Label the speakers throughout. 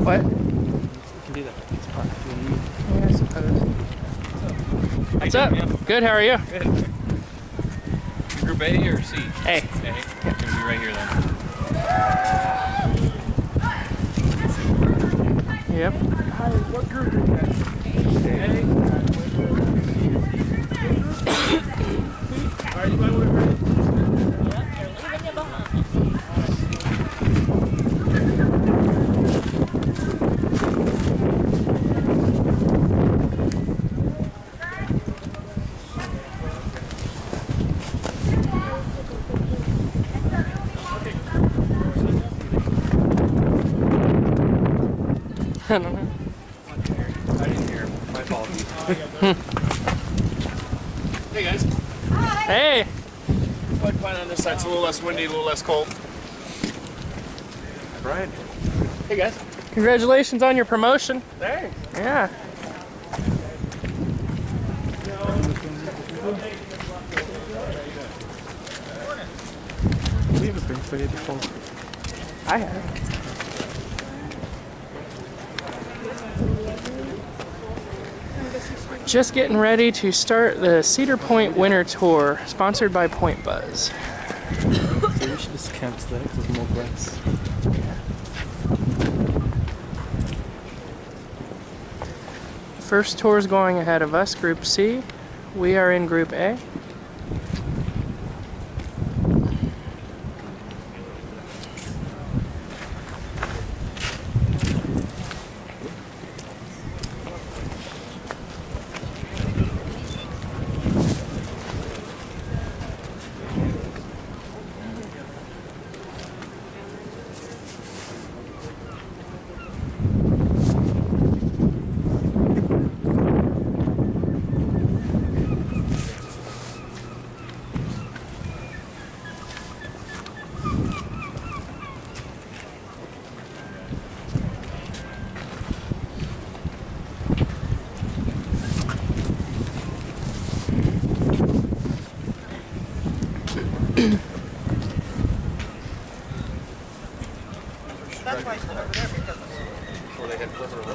Speaker 1: What?
Speaker 2: You can do that. It's part of
Speaker 1: Yeah, I suppose. What's up? Good, how are you?
Speaker 2: Good. Group A or C?
Speaker 1: A.
Speaker 2: A. Gonna be right here then.
Speaker 1: Yep.
Speaker 3: Hi, what group are you guys? A. Alright, you might want to hurry.
Speaker 1: I don't know.
Speaker 2: I didn't hear. My apologies.
Speaker 3: Hey guys.
Speaker 1: Hey!
Speaker 3: Fine on this side. It's a little less windy, a little less cold.
Speaker 2: Brian.
Speaker 3: Hey guys.
Speaker 1: Congratulations on your promotion.
Speaker 3: Thanks.
Speaker 1: Yeah.
Speaker 2: We haven't been faded before.
Speaker 1: I have. Just getting ready to start the Cedar Point Winter Tour, sponsored by Pointbuzz.
Speaker 2: So we should just camp there because there's more grass.
Speaker 1: First tour's going ahead of us, Group C. We are in Group A.
Speaker 4: That's why it's over there because
Speaker 3: Before they head further away.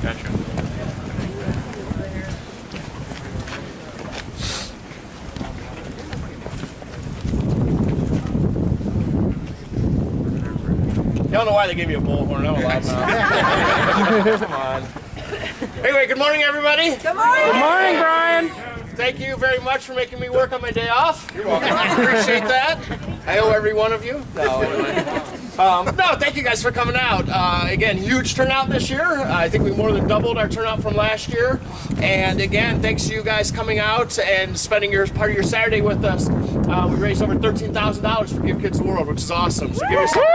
Speaker 2: Gotcha.
Speaker 3: Don't know why they gave me a bullhorn. I'm allowed now. Come on. Anyway, good morning, everybody.
Speaker 4: Good morning.
Speaker 1: Good morning, Brian!
Speaker 3: Thank you very much for making me work on my day off. You're welcome. Appreciate that. I owe every one of you. No, no, thank you guys for coming out. Again, huge turnout this year. I think we more than doubled our turnout from last year. And again, thanks to you guys coming out and spending part of your Saturday with us. We raised over $13,000 for Give Kids the World, which is awesome. So give yourself.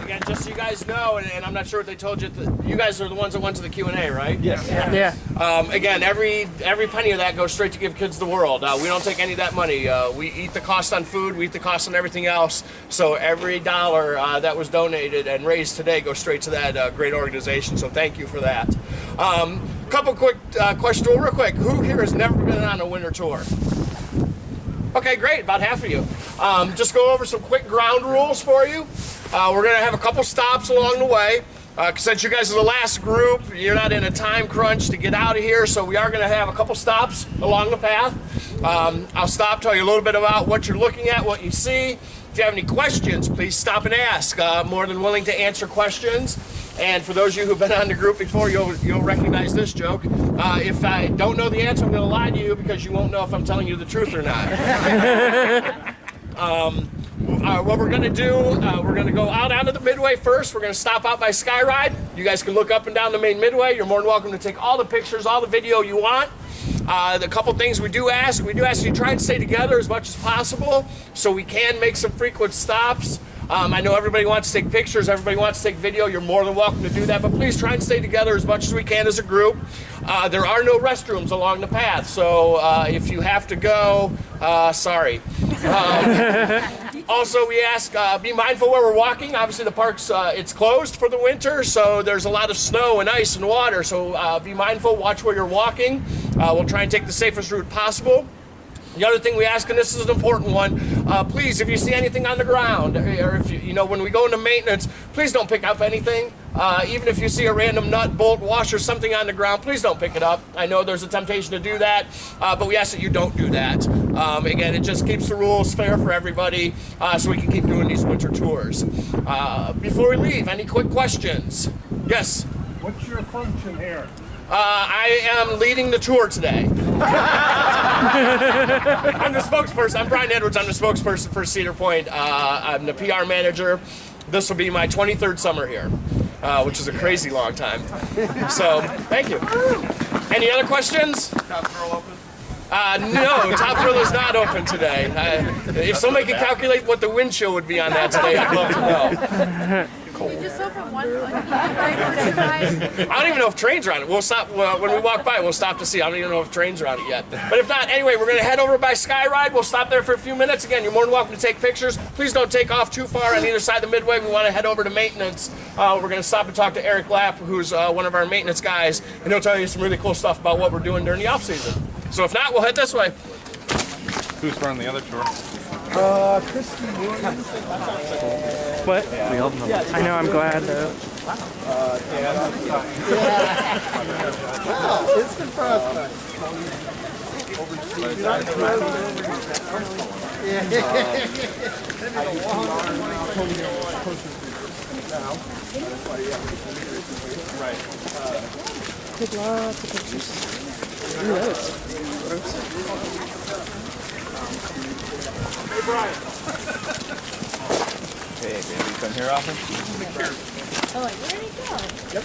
Speaker 3: Again, just so you guys know, and I'm not sure what they told you, you guys are the ones that went to the Q&A, right?
Speaker 2: Yes.
Speaker 1: Yeah.
Speaker 3: Again, every penny of that goes straight to Give Kids the World. We don't take any of that money. We eat the cost on food, we eat the cost on everything else. So every dollar that was donated and raised today goes straight to that great organization. So thank you for that. Couple quick questions, real quick. Who here has never been on a winter tour? Okay, great, about half of you. Just go over some quick ground rules for you. We're going to have a couple stops along the way. Since you guys are the last group, you're not in a time crunch to get out of here, so we are going to have a couple stops along the path. I'll stop, tell you a little bit about what you're looking at, what you see. If you have any questions, please stop and ask. More than willing to answer questions. And for those of you who've been on the group before, you'll recognize this joke. If I don't know the answer, I'm going to lie to you because you won't know if I'm telling you the truth or not. What we're going to do, we're going to go out onto the midway first. We're going to stop out by Skyride. You guys can look up and down the main midway. You're more than welcome to take all the pictures, all the video you want. The couple things we do ask you try and stay together as much as possible so we can make some frequent stops. I know everybody wants to take pictures, everybody wants to take video. You're more than welcome to do that, but please try and stay together as much as we can as a group. There are no restrooms along the path, so if you have to go, sorry. Also, we ask, be mindful where we're walking. Obviously, the park's it's closed for the winter, so there's a lot of snow and ice and water, so be mindful, watch where you're walking. We'll try and take the safest route possible. The other thing we ask, and this is an important one, please, if you see anything on the ground, or if you know, when we go into maintenance, please don't pick up anything. Even if you see a random nut, bolt, washer, something on the ground, please don't pick it up. I know there's a temptation to do that, but we ask that you don't do that. Again, it just keeps the rules fair for everybody, so we can keep doing these winter tours. Before we leave, any quick questions? Yes?
Speaker 5: What's your function here?
Speaker 3: I am leading the tour today. I'm the spokesperson. I'm Brian Edwards. I'm the spokesperson for Cedar Point. I'm the PR manager. This will be my 23rd summer here, which is a crazy long time. So, thank you. Any other questions?
Speaker 5: Top throw open?
Speaker 3: No, Top Thrill is not open today. If somebody could calculate what the wind chill would be on that today, I'd love to know.
Speaker 6: You just open one foot, right for the ride.
Speaker 3: I don't even know if trains are on it. We'll stop when we walk by. We'll stop to see. I don't even know if trains are on it yet. But if not, anyway, we're going to head over by Skyride. We'll stop there for a few minutes. Again, you're more than welcome to take pictures. Please don't take off too far on either side of the midway. We want to head over to maintenance. We're going to stop and talk to Eric Lapp, who's one of our maintenance guys, and he'll tell you some really cool stuff about what we're doing during the off season. So if not, we'll head this way.
Speaker 5: Who's running the other tour?
Speaker 1: What? I know, I'm glad though.
Speaker 7: It's the prospect.
Speaker 1: Take lots of pictures. Ooh, that is gross.
Speaker 3: Hey, Brian.
Speaker 2: Hey, baby, you come here often?
Speaker 6: Oh, like, where'd he go?
Speaker 3: Yep.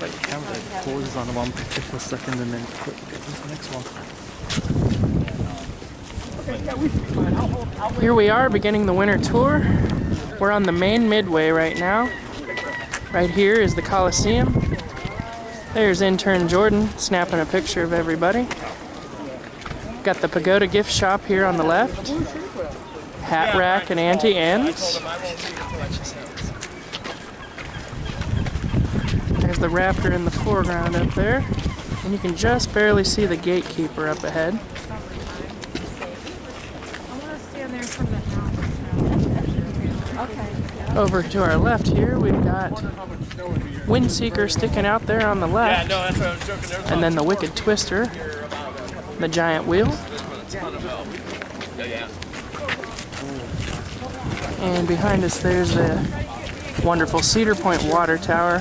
Speaker 2: Like camera poses on one picture for a second and then quick get to the next one.
Speaker 1: Here we are beginning the winter tour. We're on the main midway right now. Right here is the Coliseum. There's intern Jordan snapping a picture of everybody. Got the Pagoda gift shop here on the left. Hat rack and Auntie Anne's. There's the Raptor in the foreground up there. And you can just barely see the gatekeeper up ahead.
Speaker 6: I want to stand there from the house. Okay.
Speaker 1: Over to our left here, we've got Windseeker sticking out there on the
Speaker 3: Yeah,
Speaker 1: left.
Speaker 3: no, that's what I was joking. There's
Speaker 1: And then the Wicked Twister, the giant wheel. And behind us there's the wonderful Cedar Point water tower.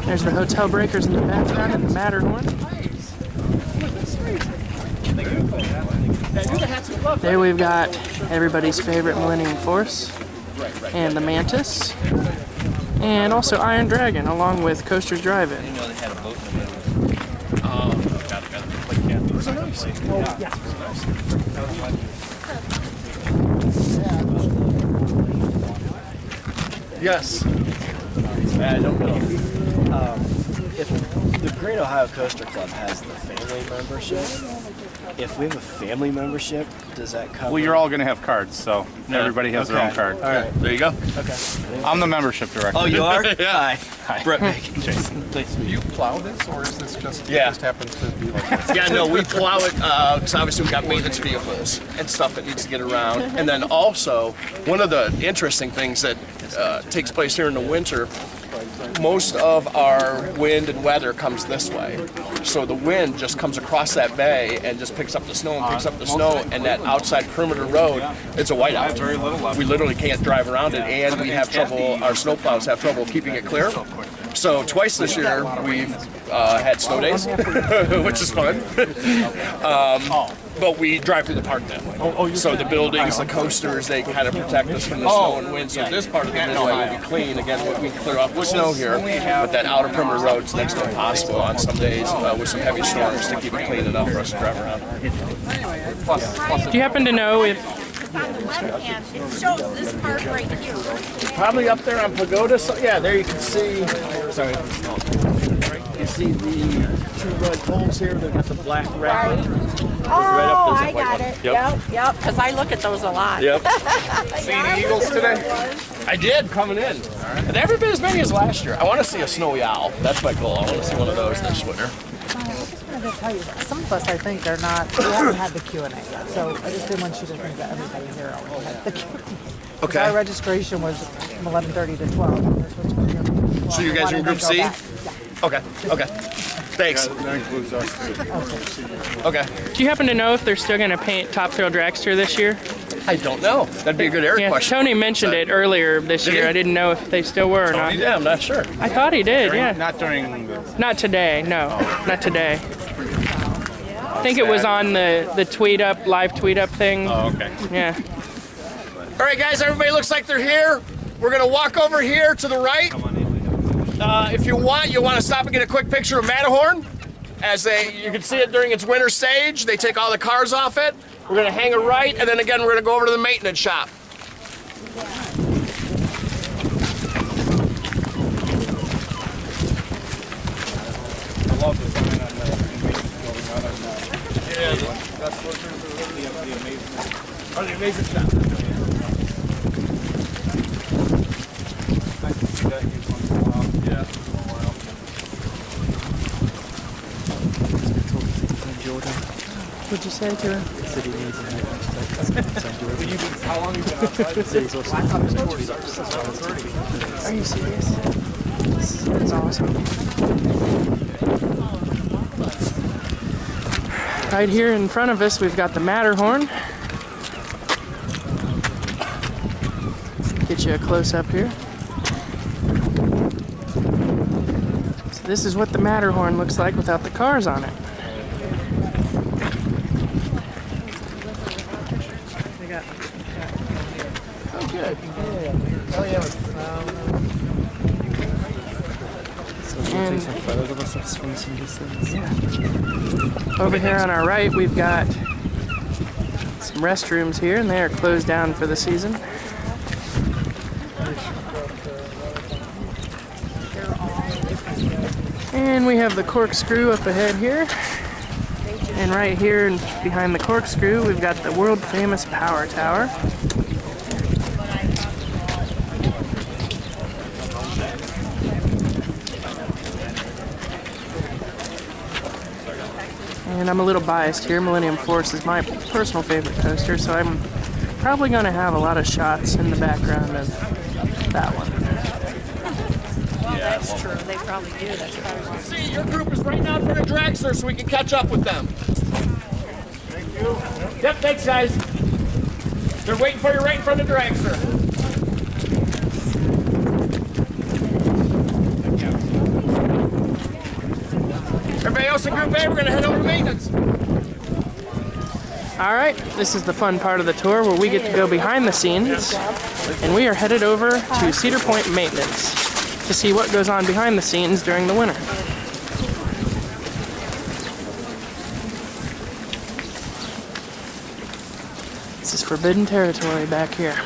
Speaker 1: There's the Hotel Breakers in the background and the Matterhorn. There we've got everybody's favorite Millennium Force and the Mantis. And also Iron Dragon along with Coaster's Drive-In.
Speaker 8: Yes. I don't know. If the Great Ohio Coaster Club has the family membership, if we have a family membership, does that cover?
Speaker 5: Well, you're all going to have cards, so everybody has their own card.
Speaker 8: All right.
Speaker 3: There you go.
Speaker 8: Okay.
Speaker 5: I'm the membership director.
Speaker 8: Oh, you are?
Speaker 3: Yeah.
Speaker 8: Hi. Brett Bacon.
Speaker 5: Jason.
Speaker 8: Nice to meet
Speaker 7: You plow this, or is this just
Speaker 3: Yeah.
Speaker 7: just happens to be like this?
Speaker 3: Yeah, no, we plow it because obviously we've got maintenance vehicles and stuff that needs to get around. And then also, one of the interesting things that takes place here in the winter, most of our wind and weather comes this way. So the wind just comes across that bay and just picks up the snow and picks up the snow, and that outside perimeter road, it's a whiteout. We literally can't drive around it, and we have trouble, our snowplows have trouble keeping it clear. So twice this year we've had snow days, which is fun. But we drive through the park that way. So the buildings, the coasters, they kind of protect us from the snow and wind. So this part of the midway will be clean. Again, we can clear off with snow here, but that outer perimeter road's next to impossible on some days with some heavy storms to keep it clean enough for us to drive around.
Speaker 1: Do you happen to know if
Speaker 6: On the left hand, it shows this part right here.
Speaker 3: Probably up there on Pagoda. So yeah, there you can see. Sorry.
Speaker 8: You see the two red poles here? They've got the black wrap.
Speaker 4: Oh,
Speaker 8: Right
Speaker 4: I got it. Yep. Because I look at those a lot.
Speaker 8: Yep.
Speaker 3: See the Eagles today? I did coming in. And every bit as many as last year. I want to see a snowy owl. That's my goal. I want to see one of those this winter.
Speaker 4: I gotta tell you, some of us I think are not. We haven't had the Q&A yet, so I just didn't want you to think that everybody here already had the Q&A.
Speaker 3: Okay.
Speaker 4: Our registration was from 11:30 to 12.
Speaker 3: So you guys are in Group C? Okay. Okay. Thanks.
Speaker 7: That includes us too.
Speaker 3: Okay.
Speaker 1: Do you happen to know if they're still going to paint Top Thrill Dragster this year?
Speaker 3: I don't know. That'd be a good Eric
Speaker 1: Yeah,
Speaker 3: question.
Speaker 1: Tony mentioned it earlier this
Speaker 3: Did
Speaker 1: year.
Speaker 3: he?
Speaker 1: I didn't know if they still were or not.
Speaker 3: Yeah, I'm not sure.
Speaker 1: I thought he did, yeah.
Speaker 5: Not during the.
Speaker 1: Not today, no. Not today. I think it was on the tweet up, live tweet up thing.
Speaker 5: Oh, okay.
Speaker 1: Yeah.
Speaker 3: All right, guys, everybody looks like they're here. We're going to walk over here to the right. If you want, you'll want to stop and get a quick picture of Matterhorn. You can see it during its winter stage. They take all the cars off it. We're going to hang a right, and then again, we're going to go over to the maintenance shop.
Speaker 5: I love the sign on the building out on
Speaker 3: Yeah,
Speaker 5: that's closer to the amazement.
Speaker 3: oh, the amazing shop.
Speaker 5: I can see that used once in a while.
Speaker 3: Yeah.
Speaker 1: What'd you say to her?
Speaker 3: How long have you been outside?
Speaker 1: Are you serious? That's awesome. Right here in front of us, we've got the Matterhorn. Get you a close up here. So this is what the Matterhorn looks like without the cars on it. Oh, good. And over here on our right, we've got some restrooms here, and they are closed down for the season. And we have the corkscrew up ahead here. And right here and behind the corkscrew, we've got the world famous power tower. And I'm a little biased here. Millennium Force is my personal favorite coaster, so I'm probably going to have a lot of shots in the background of that one.
Speaker 6: Well, that's true. They probably do. That's probably why.
Speaker 3: See, your group is right now in front of Dragster, so we can catch up with them. Thank you. Yep, thanks, guys. They're waiting for you right in front of Dragster. Everybody else in Group A, we're going to head over to maintenance.
Speaker 1: All right, this is the fun part of the tour where we get to go behind the scenes, and we are headed over to Cedar Point Maintenance to see what goes on behind the scenes during the winter. This is forbidden territory back here.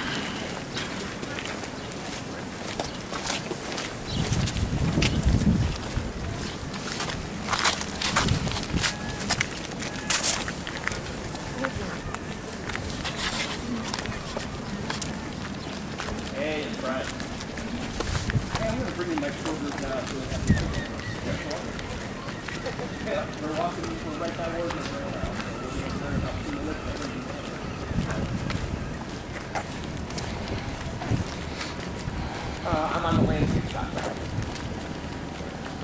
Speaker 3: Hey, it's Brian. Hey, I'm going to bring you next door group now. We're walking right by Oregon right now. I'm on the landscape shop.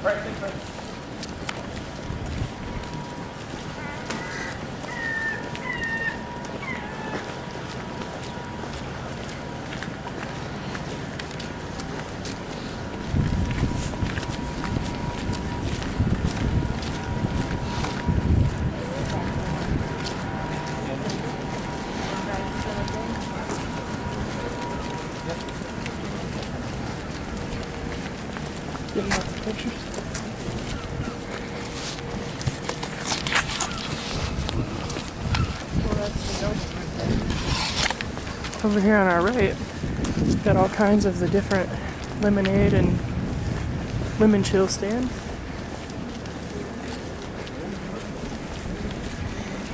Speaker 3: Right, thanks, man.
Speaker 1: Over here on our right, we've got all kinds of the different lemonade and lemon chill stand.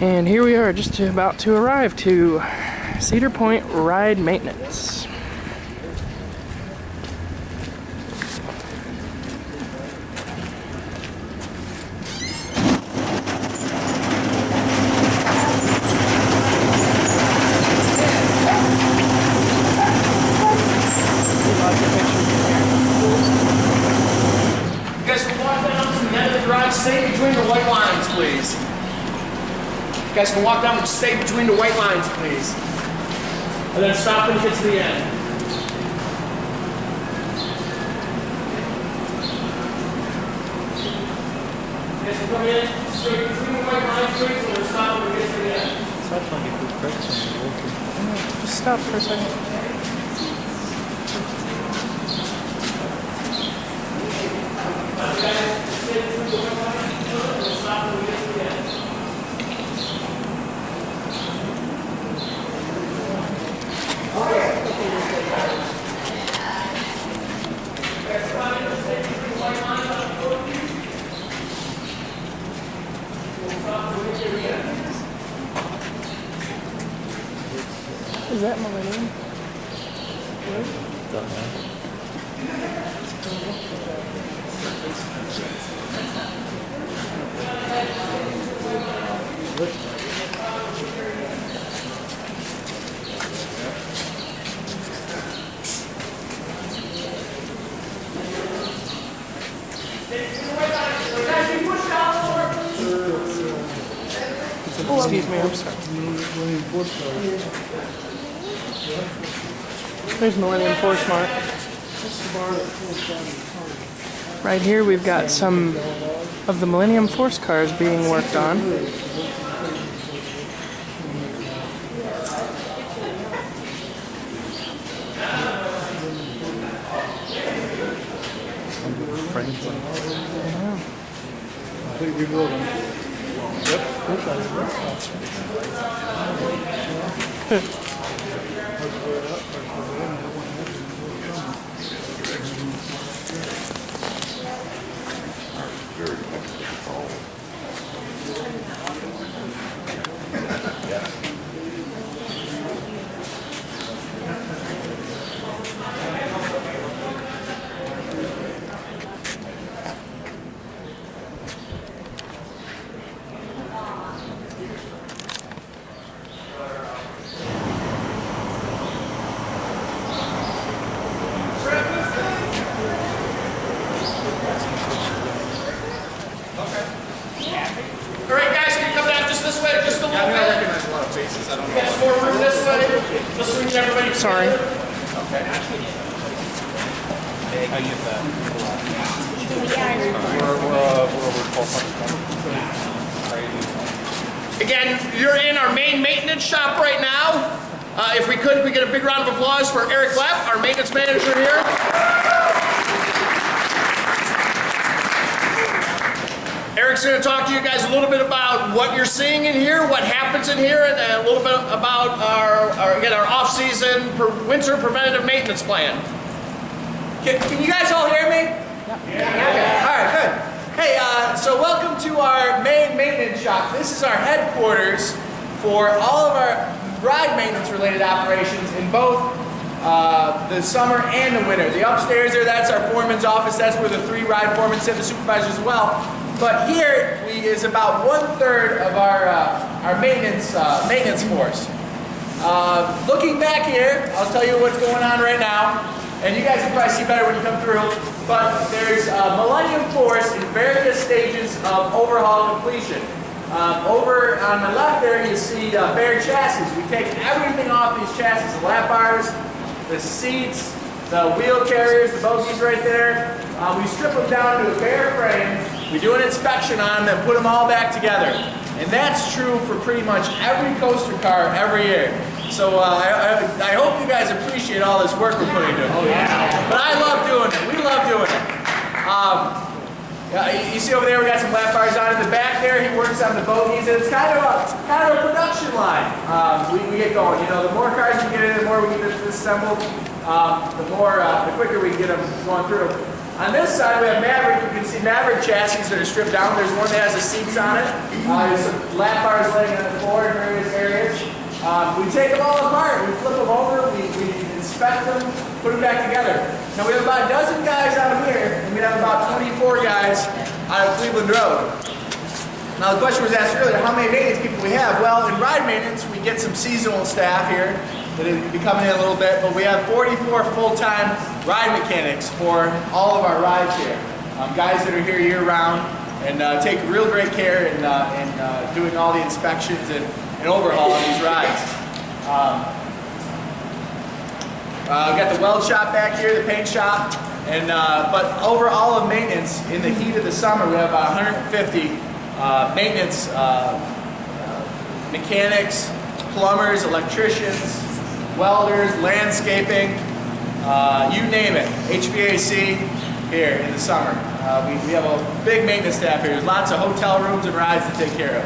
Speaker 1: And here we are, just about to arrive to Cedar Point Ride Maintenance.
Speaker 3: You guys can walk down to the end of the garage, stay between the white lines, please. You guys can walk down and stay between the white lines, please. And then stop when you get to the end. You guys can come in, straight between the white lines, straight, so we're stopping when we get to the end.
Speaker 2: Try to find a good practice on the walking.
Speaker 1: Just stop for a second. Is that Millennium?
Speaker 2: Don't know.
Speaker 1: Excuse me, I'm sorry. There's Millennium Force Mart. Right here we've got some of the Millennium Force cars being worked on.
Speaker 2: Friends.
Speaker 7: I think we will then.
Speaker 3: All right, guys, can you come down just this way, just a little bit? I recognize a lot of faces. I don't know. Guys, more room this way. Just so we can everybody.
Speaker 1: Sorry.
Speaker 3: Okay.
Speaker 2: I get that.
Speaker 3: Again, you're in our main maintenance shop right now. If we could, we get a big round of applause for Eric Lepp, our maintenance manager here. Eric's going to talk to you guys a little bit about what you're seeing in here, what happens in here, and a little bit about our off-season winter preventative maintenance plan. Can you guys all hear me? Yeah. All right, good. Hey, so welcome to our main maintenance shop. This is our headquarters for all of our ride maintenance related operations in both the summer and the winter. The upstairs there, that's our foreman's office. That's where the 3 ride foremen sit, the supervisors as well. But here is about 1/3 of our maintenance force. Looking back here, I'll tell you what's going on right now, and you guys can probably see better when you come through. But there's Millennium Force in various stages of overhaul completion. Over on my left there, you see bare chassis. We take everything off these chassis: the lap bars, the seats, the wheel carriers, the bogies right there. We strip them down to a bare frame. We do an inspection on them, put them all back together. And that's true for pretty much every coaster car every year. So I hope you guys appreciate all this work we're putting into it. Oh, yeah. But I love doing it. We love doing it. You see over there we got some lap bars on in the back there. He works on the bogies, and it's kind of a production line. We get going. You know, the more cars we get in, the more we get this assembled, the quicker we can get them going through. On this side, we have Maverick. You can see Maverick chassis that are stripped down. There's one that has the seats on it. There's some lap bars laying on the floor in various areas. We take them all apart. We flip them over. We inspect them, put them back together. Now we have about a dozen guys out here, and we have about 24 guys out of Cleveland Road. Now the question was asked earlier, how many maintenance people we have? Well, in ride maintenance, we get some seasonal staff here that will be coming in a little bit, but we have 44 full-time ride mechanics for all of our rides here. Guys that are here year-round and take real great care in doing all the inspections and overhaul on these rides. We've got the weld shop back here, the paint shop, and but overall of maintenance, in the heat of the summer, we have about 150 maintenance mechanics, plumbers, electricians, welders, landscaping, you name it, HVAC here in the summer. We have a big maintenance staff here. There's lots of hotel rooms and rides to take care of.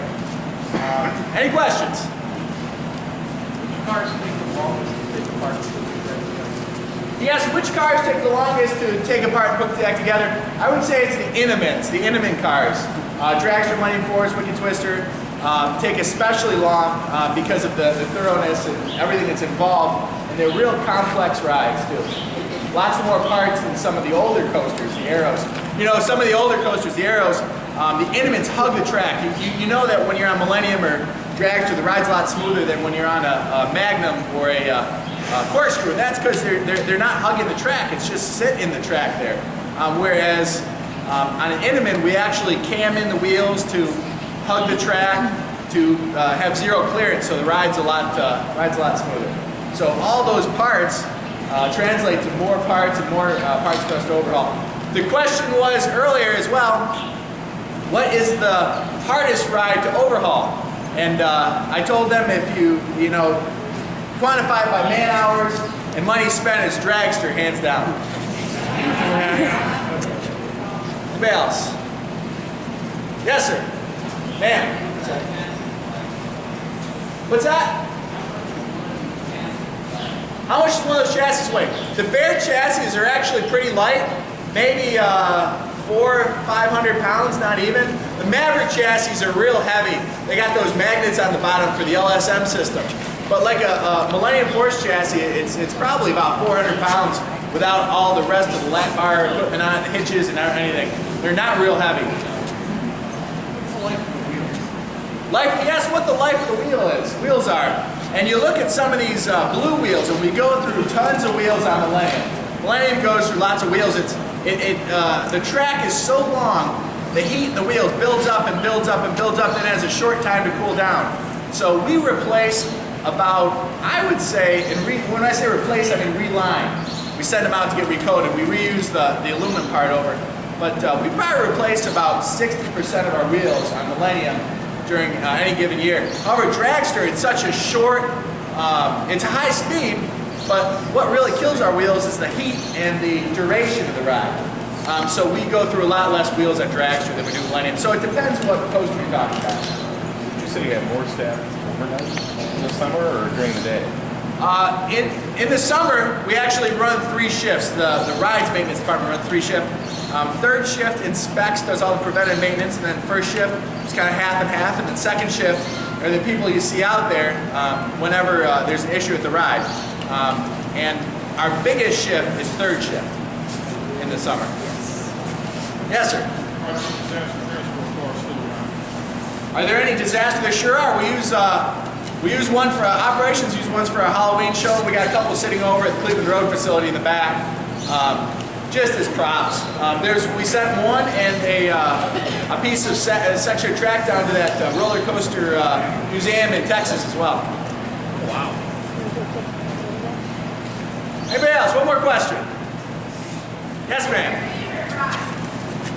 Speaker 3: Any questions? Which cars take the longest to take apart? Yes, which cars take the longest to take apart and put back together? I would say it's the Intamin cars. Dragster, Millennium Force, Wicked Twister take especially long because of the thoroughness and everything that's involved, and they're real complex rides too. Lots more parts than some of the older coasters, the Arrows. You know, some of the older coasters, the Arrows, the Intamins hug the track. You know that when you're on Millennium or Dragster, the ride's a lot smoother than when you're on a Magnum or a corkscrew. And that's because they're not hugging the track. It's just sit in the track there. Whereas on an Intamin, we actually cam in the wheels to hug the track, to have zero clearance, so the ride's a lot smoother. So all those parts translate to more parts and more parts for us to overhaul. The question was earlier as well, what is the hardest ride to overhaul? And I told them if you quantify it by man hours and money spent, it's Dragster, hands down. Anybody else? Yes, sir. Ma'am. What's that? How much does one of those chassis weigh? The Bear chassis are actually pretty light, maybe 400 or 500 pounds, not even. The Maverick chassis are real heavy. They got those magnets on the bottom for the LSM system. But like a Millennium Force chassis, it's probably about 400 pounds without all the rest of the lap bar equipment on it, the hitches and anything. They're not real heavy. Yes, what the life of the wheels are. And you look at some of these blue wheels, and we go through tons of wheels on Millennium. Millennium goes through lots of wheels. The track is so long, the heat in the wheels builds up and builds up and builds up, and has a short time to cool down. So we replace about, I would say, when I say replace, I mean reline. We send them out to get recoated. We reuse the aluminum part over. But we probably replaced about 60% of our wheels on Millennium during any given year. However, Dragster, it's such a short, it's a high speed, but what really kills our wheels is the heat and the duration of the ride. So we go through a lot less wheels at Dragster than we do Millennium. So it depends what coaster you're talking about.
Speaker 5: Did you say you have more staff overnight in the summer or during the day?
Speaker 3: In the summer, we actually run 3 shifts. The rides maintenance department runs 3 shifts. Third shift inspects, does all the preventive maintenance, and then first shift is kind of half and half, and then second shift are the people you see out there whenever there's an issue with the ride. And our biggest shift is third shift in the summer. Yes, sir. Are there any disasters? There sure are. We use one for operations, use ones for a Halloween show. We got a couple sitting over at the Cleveland Road facility in the back. Just as props. We sent one and a piece of section of track down to that roller coaster museum in Texas as well. Wow. Anybody else? One more question. Yes, ma'am.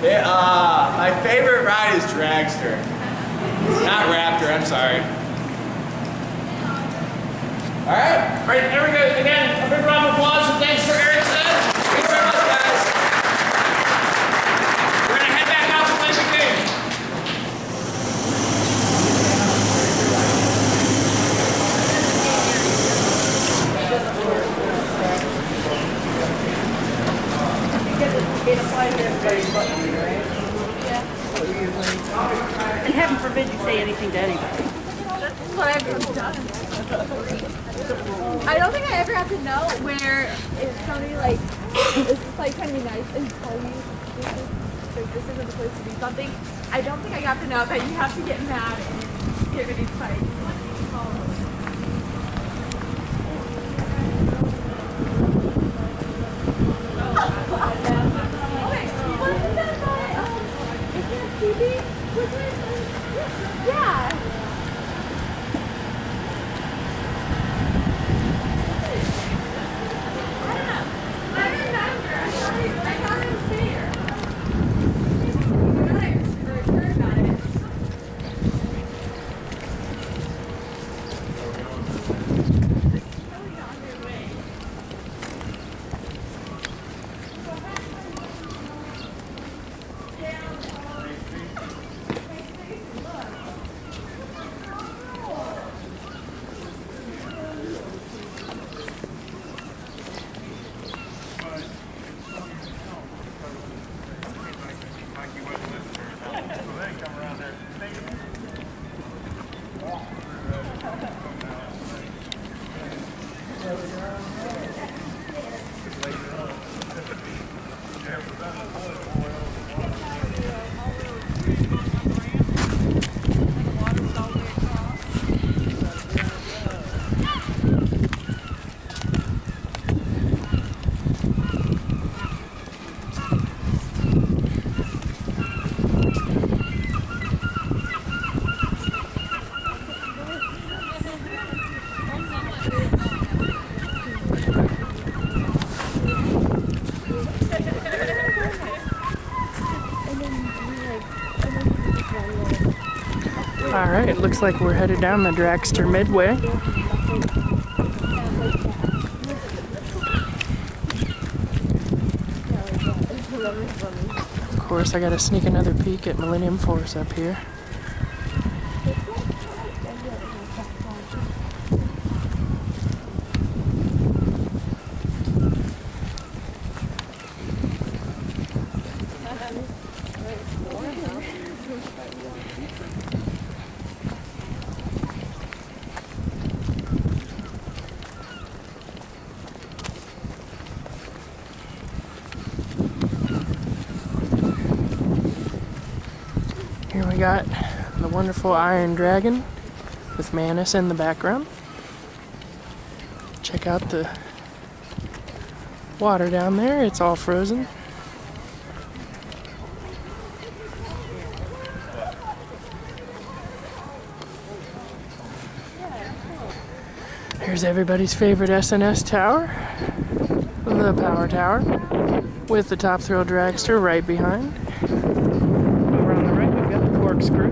Speaker 3: My favorite ride is Dragster. Not Raptor, I'm sorry. All right.
Speaker 9: Great, there we go. Again, a big round of applause and thanks for Eric today.
Speaker 3: Thanks very much, guys.
Speaker 9: We're going to head back out to play the game.
Speaker 4: It applies
Speaker 6: heaven forbid you say anything to anybody.
Speaker 10: That's what I've done. I don't think I ever got to know where if somebody like is just like trying to be nice and tell you this isn't the place to do something. I don't think I got to know that you have to get mad and get ready to fight. Yeah.
Speaker 1: Alright, it looks like we're headed down the Dragster Midway. Of course, I gotta sneak another peek at Millennium Force up here. Here we got the wonderful Iron Dragon with Manus in the background. Check out the water down there, it's all frozen. Here's everybody's favorite SNS tower, the Power Tower, with the Top Thrill Dragster right behind. Over on the right, we've got the Corkscrew.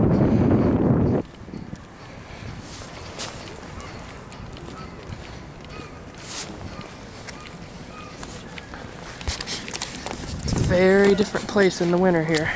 Speaker 1: It's a very different place in the winter here.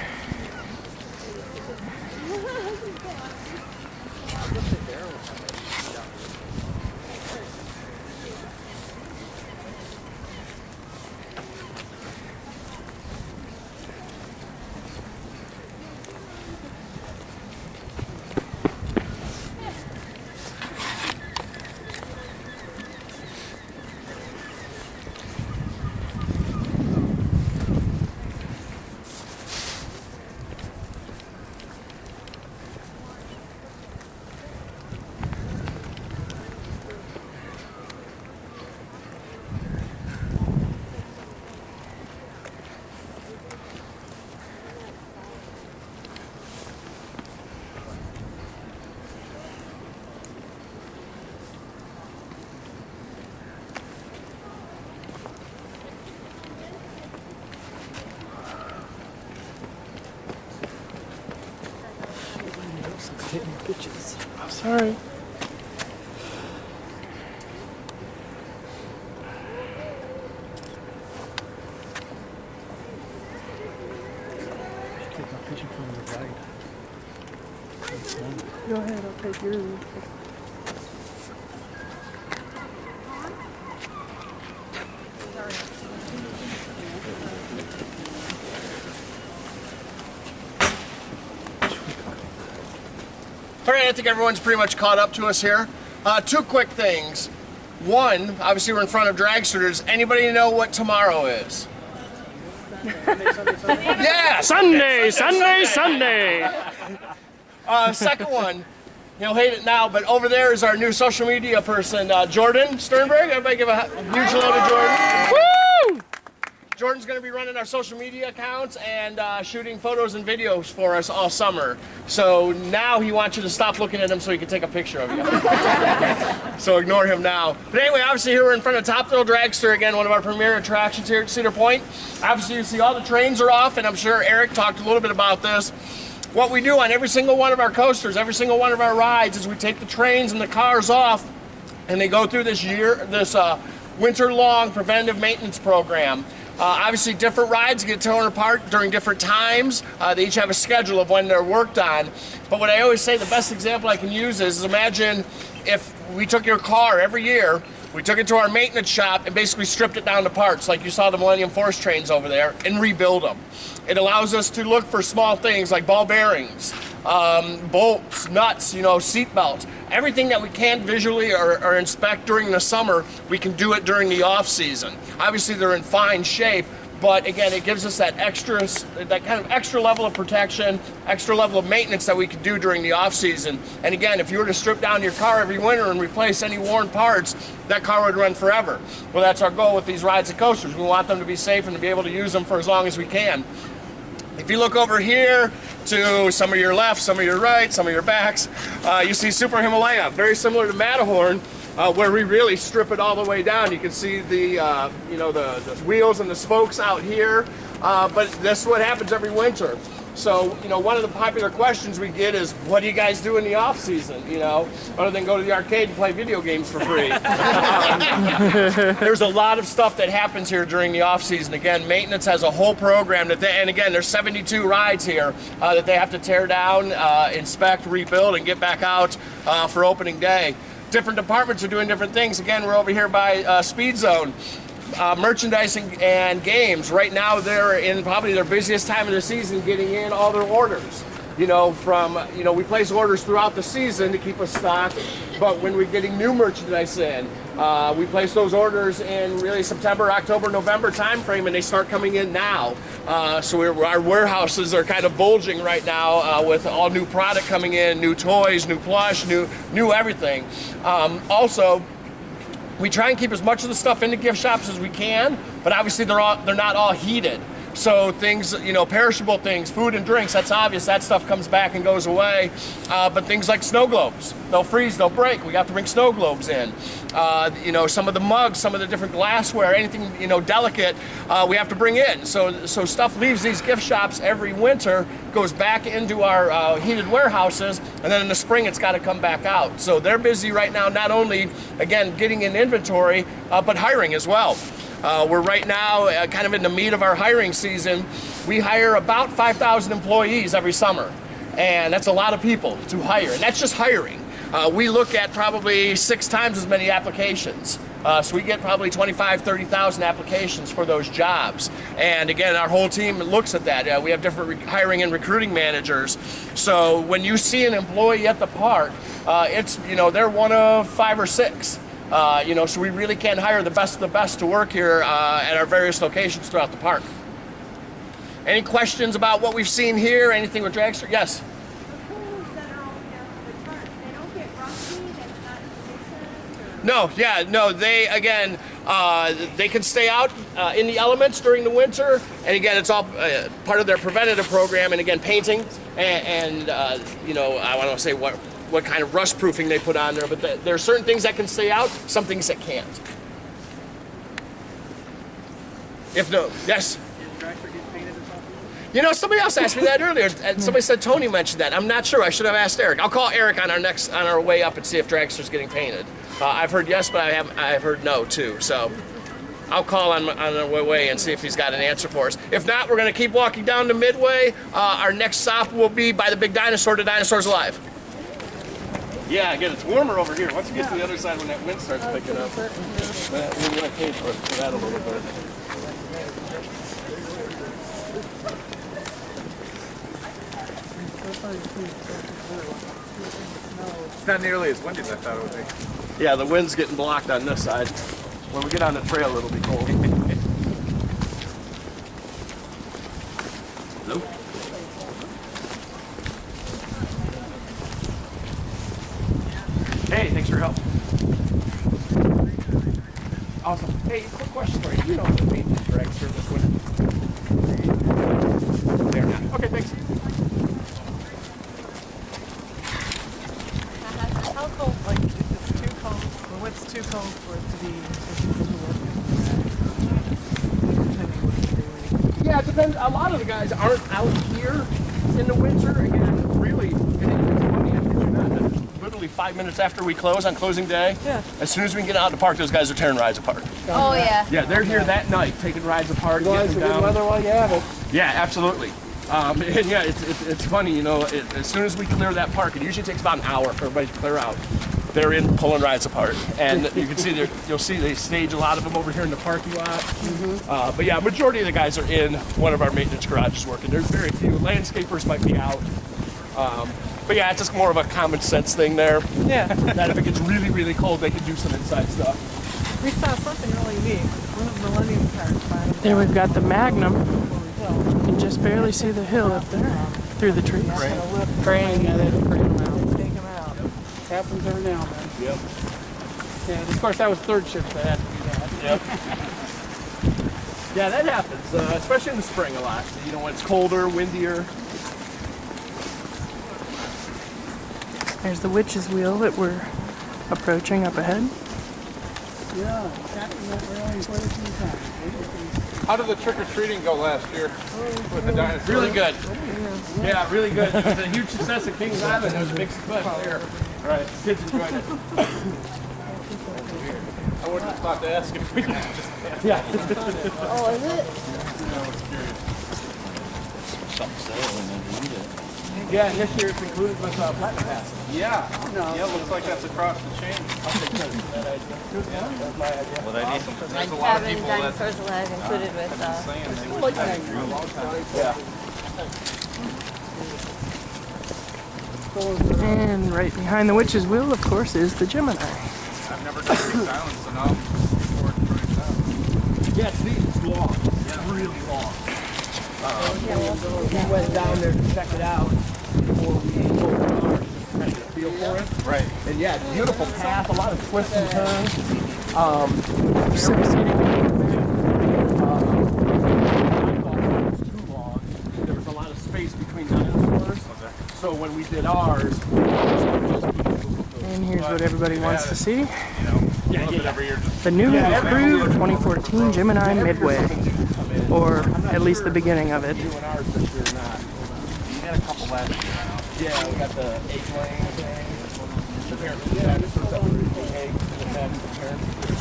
Speaker 1: Oh, sorry.
Speaker 2: Take my picture from the right.
Speaker 1: Go ahead, I'll take yours.
Speaker 3: All right, I think everyone's pretty much caught up to us here. Two quick things. One, obviously we're in front of Dragster. Does anybody know what tomorrow is? Yeah,
Speaker 1: Sunday.
Speaker 3: Second one, you'll hate it now, but over there is our new social media person, Jordan Sternberg. Everybody give a huge hello to Jordan.
Speaker 1: Woo!
Speaker 3: Jordan's going to be running our social media accounts and shooting photos and videos for us all summer. So now he wants you to stop looking at him so he can take a picture of you. So ignore him now. But anyway, obviously here we're in front of Top Thrill Dragster, again, one of our premier attractions here at Cedar Point. Obviously you see all the trains are off, and I'm sure Eric talked a little bit about this. What we do on every single one of our coasters, every single one of our rides, is we take the trains and the cars off, and they go through this winter-long preventive maintenance program. Obviously, different rides get torn apart during different times. They each have a schedule of when they're worked on. But what I always say, the best example I can use is imagine if we took your car every year, we took it to our maintenance shop and basically stripped it down to parts, like you saw the Millennium Force trains over there, and rebuild them. It allows us to look for small things like ball bearings, bolts, nuts, seat belts. Everything that we can't visually or inspect during the summer, we can do it during the off season. Obviously they're in fine shape, but again, it gives us that kind of extra level of protection, extra level of maintenance that we can do during the off season. And again, if you were to strip down your car every winter and replace any worn parts, that car would run forever. Well, that's our goal with these rides and coasters. We want them to be safe and to be able to use them for as long as we can. If you look over here to some of your left, some of your right, some of your backs, you see Super Himalaya, very similar to Matterhorn, where we really strip it all the way down. You can see the wheels and the spokes out here, but this is what happens every winter. So, one of the popular questions we get is, what do you guys do in the off season, other than go to the arcade and play video games for free? There's a lot of stuff that happens here during the off season. Again, maintenance has a whole program and again, there's 72 rides here that they have to tear down, inspect, rebuild, and get back out for opening day. Different departments are doing different things. Again, we're over here by Speed Zone. Merchandising and games. Right now they're in probably their busiest time of the season getting in all their orders. We place orders throughout the season to keep us stocked, but when we're getting new merchandise in, we place those orders in really September, October, November timeframe, and they start coming in now. So our warehouses are kind of bulging right now with all new product coming in, new toys, new plush, new everything. Also, we try and keep as much of the stuff in the gift shops as we can, but obviously they're not all heated. So things, perishable things, food and drinks, that's obvious. That stuff comes back and goes away. But things like snow globes, they'll freeze, they'll break. We have to bring snow globes in. Some of the mugs, some of the different glassware, anything, delicate, we have to bring in. So stuff leaves these gift shops every winter, goes back into our heated warehouses, and then in the spring it's got to come back out. So they're busy right now, not only, again, getting in inventory, but hiring as well. We're right now kind of in the meat of our hiring season. We hire about 5,000 employees every summer, and that's a lot of people to hire, and that's just hiring. We look at probably 6 times as many applications. So we get probably 25,000, 30,000 applications for those jobs. And again, our whole team looks at that. We have different hiring and recruiting managers. So when you see an employee at the park, it's, they're one of 5 or 6. So we really can hire the best of the best to work here at our various locations throughout the park. Any questions about what we've seen here? Anything with Dragster? Yes?
Speaker 10: The pools that are all here for the trucks, they don't get rusty, that's not
Speaker 3: they can stay out in the elements during the winter, and again, it's all part of their preventative program, and again, painting, and I don't want to say what kind of rust proofing they put on there, but there are certain things that can stay out, some things that can't. Yes? Somebody else asked me that earlier. Somebody said Tony mentioned that. I'm not sure. I should have asked Eric. I'll call Eric on our way up and see if Dragster's getting painted. I've heard yes, but I've heard no too. So I'll call on our way and see if he's got an answer for us. If not, we're going to keep walking down to Midway. Our next stop will be by the big dinosaur, to Dinosaurs Alive. Yeah, again, it's warmer over here. Once you get to the other side, when that wind starts picking up, we're going to pay for that a little bit.
Speaker 5: It's not nearly as windy as I thought it would be.
Speaker 3: Yeah, the wind's getting blocked on this side. When we get on the trail, it'll be cold. Hello? Hey, thanks for your help. Awesome. Hey, quick question for you. You know the maintenance dragster this winter? They're not. Okay, thanks.
Speaker 4: How cold? Like, if it's too cold, or what's too cold for it to be?
Speaker 3: Yeah, it depends. A lot of the guys aren't out here in the winter. Again, really, and it's funny. I kid you not, literally 5 minutes after we close on closing day, as soon as we can get out of the park, those guys are tearing rides apart.
Speaker 10: Oh yeah.
Speaker 3: Yeah, they're here that night, taking rides apart, getting them down.
Speaker 2: Weather while you have it.
Speaker 3: Yeah, absolutely. And yeah, it's funny, you know, as soon as we clear that park, it usually takes about an hour for everybody to clear out. They're in pulling rides apart, and you can see you'll see they stage a lot of them over here in the parking lot. But yeah, majority of the guys are in one of our maintenance garages working. There's very few. Landscapers might be out. But yeah, it's just more of a common sense thing there.
Speaker 4: Yeah.
Speaker 3: That if it gets really, really cold, they can do some inside stuff.
Speaker 4: We saw something really neat. One of the Millennium cars finally.
Speaker 1: There we've got the Magnum. You can just barely see the hill up there through the trees.
Speaker 2: Crane, yeah, they had to crane them out.
Speaker 4: Take him out.
Speaker 2: Happens every now and then.
Speaker 3: Yep.
Speaker 2: Yeah, of course, that was third shift that had to do that.
Speaker 3: Yep. Yeah, that happens, especially in the spring a lot. You know, when it's colder, windier.
Speaker 1: There's the witch's wheel that we're approaching up ahead.
Speaker 2: Yeah, Captain went railing quite a few times.
Speaker 5: How did the trick-or-treating go last year with the dinosaurs?
Speaker 3: Really good. Yeah, really good. It was a huge success at Kings Island. There was a big success there. Right, kids enjoyed it.
Speaker 5: I wouldn't have thought to ask if we could just ask.
Speaker 3: Yeah.
Speaker 10: Oh, is it?
Speaker 3: Yeah, and this year it's included with Platinum Pass.
Speaker 5: Yeah. Yeah, looks like that's across the chain.
Speaker 3: That's my idea.
Speaker 5: Well, they need some, there's a lot of
Speaker 10: Having
Speaker 5: people that
Speaker 10: dinosaurs alive included with
Speaker 5: saying they would have it for a long time.
Speaker 3: Yeah.
Speaker 1: And right behind the witch's wheel, of course, is the Gemini.
Speaker 5: I've never done Kings Island, so now I'm looking forward to trying it out.
Speaker 3: Yeah, it's neat. It's long. Yeah, really long. We went down there to check it out before we pulled our kind of feel for it.
Speaker 5: Right.
Speaker 3: And yeah, beautiful path, a lot of twists and turns. Too long. There was a lot of space between dinosaurs. So when we did ours,
Speaker 1: And here's what everybody wants to see.
Speaker 5: Every year, just
Speaker 1: The new approved 2014 Gemini Midway. Or at least the beginning of it.
Speaker 3: doing ours this year or not.
Speaker 5: you got a couple last year.
Speaker 3: Yeah, we got the egg laying thing. Apparently, yeah, this was up with the eggs and the heads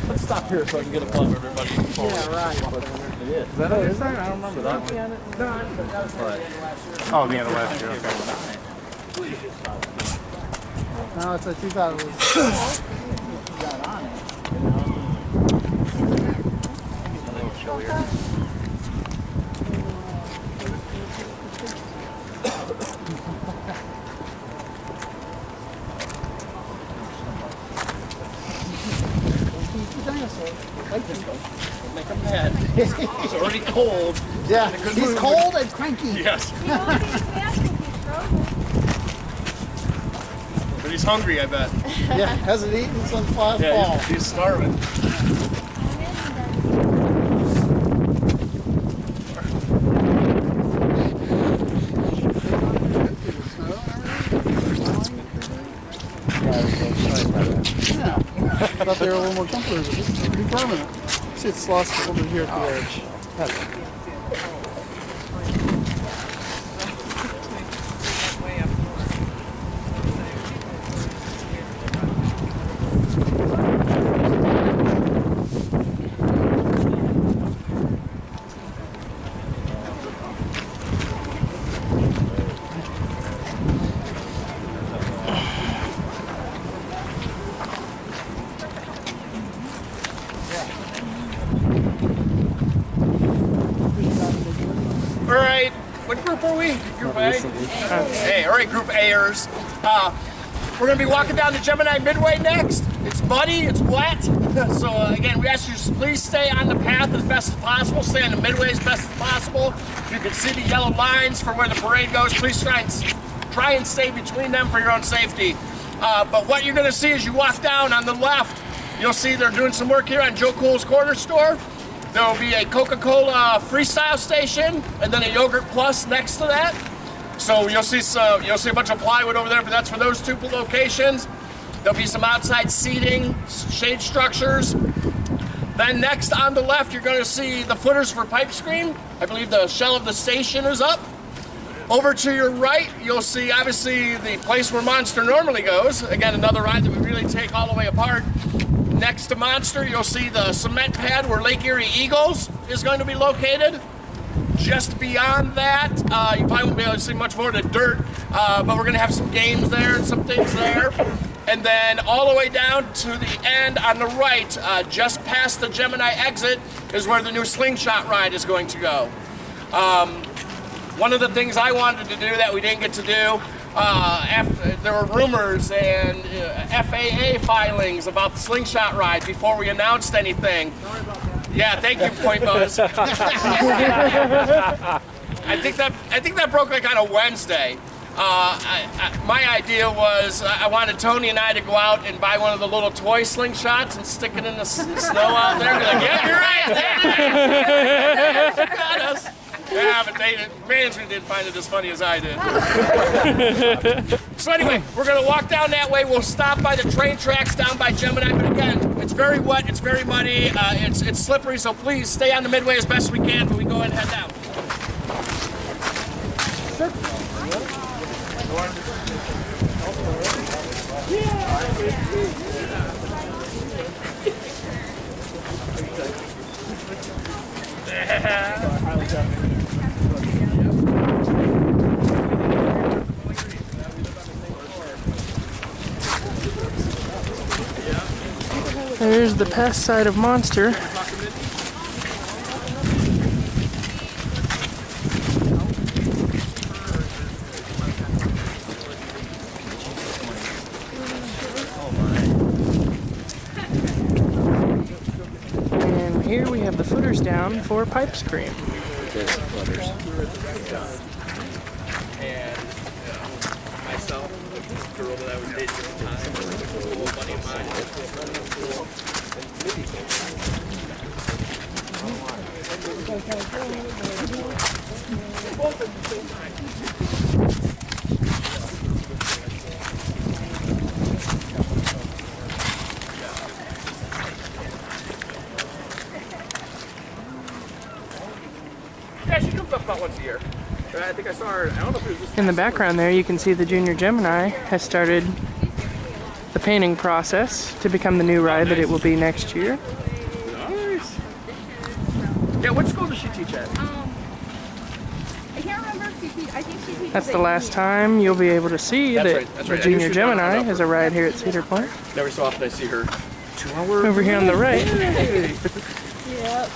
Speaker 3: Let's stop here so I can get a club, everybody.
Speaker 2: Yeah, right.
Speaker 5: Is that a new sign? I don't remember that one. Oh, the end of last year. Okay.
Speaker 2: No, it's like 2000.
Speaker 3: Make them mad. It's already cold.
Speaker 2: Yeah, he's cold and cranky.
Speaker 3: Yes. But he's hungry, I bet.
Speaker 2: Yeah, hasn't eaten since last
Speaker 3: Yeah,
Speaker 2: fall.
Speaker 3: he's starving.
Speaker 2: I thought they were a little more comfortable. This is pretty permanent. See, it's lost a little bit here at the edge.
Speaker 3: what group are we? Group A? Hey, all right, Group A'ers. We're going to be walking down the Gemini Midway next. It's muddy, it's wet. So again, we ask you to please stay on the path as best as possible. Stay on the midway as best as possible. If you can see the yellow lines for where the parade goes, please try and stay between them for your own safety. But what you're going to see as you walk down on the left, you'll see they're doing some work here on Joe Cool's Corner Store. There will be a Coca-Cola freestyle station and then a Yogurt Plus next to that. So you'll see a bunch of plywood over there, but that's for those two locations. There'll be some outside seating, shade structures. Then next on the left, you're going to see the footers for pipe screen. I believe the shell of the station is up. Over to your right, you'll see obviously the place where Monster normally goes. Again, another ride that we really take all the way apart. Next to Monster, you'll see the cement pad where Lake Erie Eagles is going to be located. Just beyond that, you probably won't be able to see much more of the dirt, but we're going to have some games there and some things there. And then all the way down to the end on the right, just past the Gemini exit, is where the new slingshot ride is going to go. One of the things I wanted to do that we didn't get to do, after, there were rumors and FAA filings about the slingshot ride before we announced anything. Yeah, thank you, Pointbuzz. I think that broke like on a Wednesday. My idea was I wanted Tony and I to go out and buy one of the little toy slingshots and stick it in the snow out there and be like, yep, you're right, there it is. You got us. Yeah, but management didn't find it as funny as I did. So anyway, we're going to walk down that way. We'll stop by the train tracks down by Gemini. But again, it's very wet, it's very muddy, it's slippery, so please stay on the midway as best we can, but we go ahead and head down.
Speaker 1: There's the past side of Monster. And here we have the footers down for pipe scream.
Speaker 3: And myself, this girl that I was dating at the time, a little buddy of mine. Yeah, she comes up about once a year. I think I saw her, I don't know if it was this
Speaker 1: In the background there, you can see the Junior Gemini has started the painting process to become the new ride that it will be next year.
Speaker 3: Nice. Yeah, what school does she teach at?
Speaker 10: I can't remember if she teaches. I think she teaches.
Speaker 1: That's the last time you'll be able to see
Speaker 3: That's
Speaker 1: that
Speaker 3: right, that's
Speaker 1: the
Speaker 3: right. I knew
Speaker 1: Junior
Speaker 3: she was
Speaker 1: Gemini
Speaker 3: running
Speaker 1: has a ride here at Cedar Point.
Speaker 3: Every so often I see her 2 hours.
Speaker 1: Over here on the right
Speaker 10: Yep.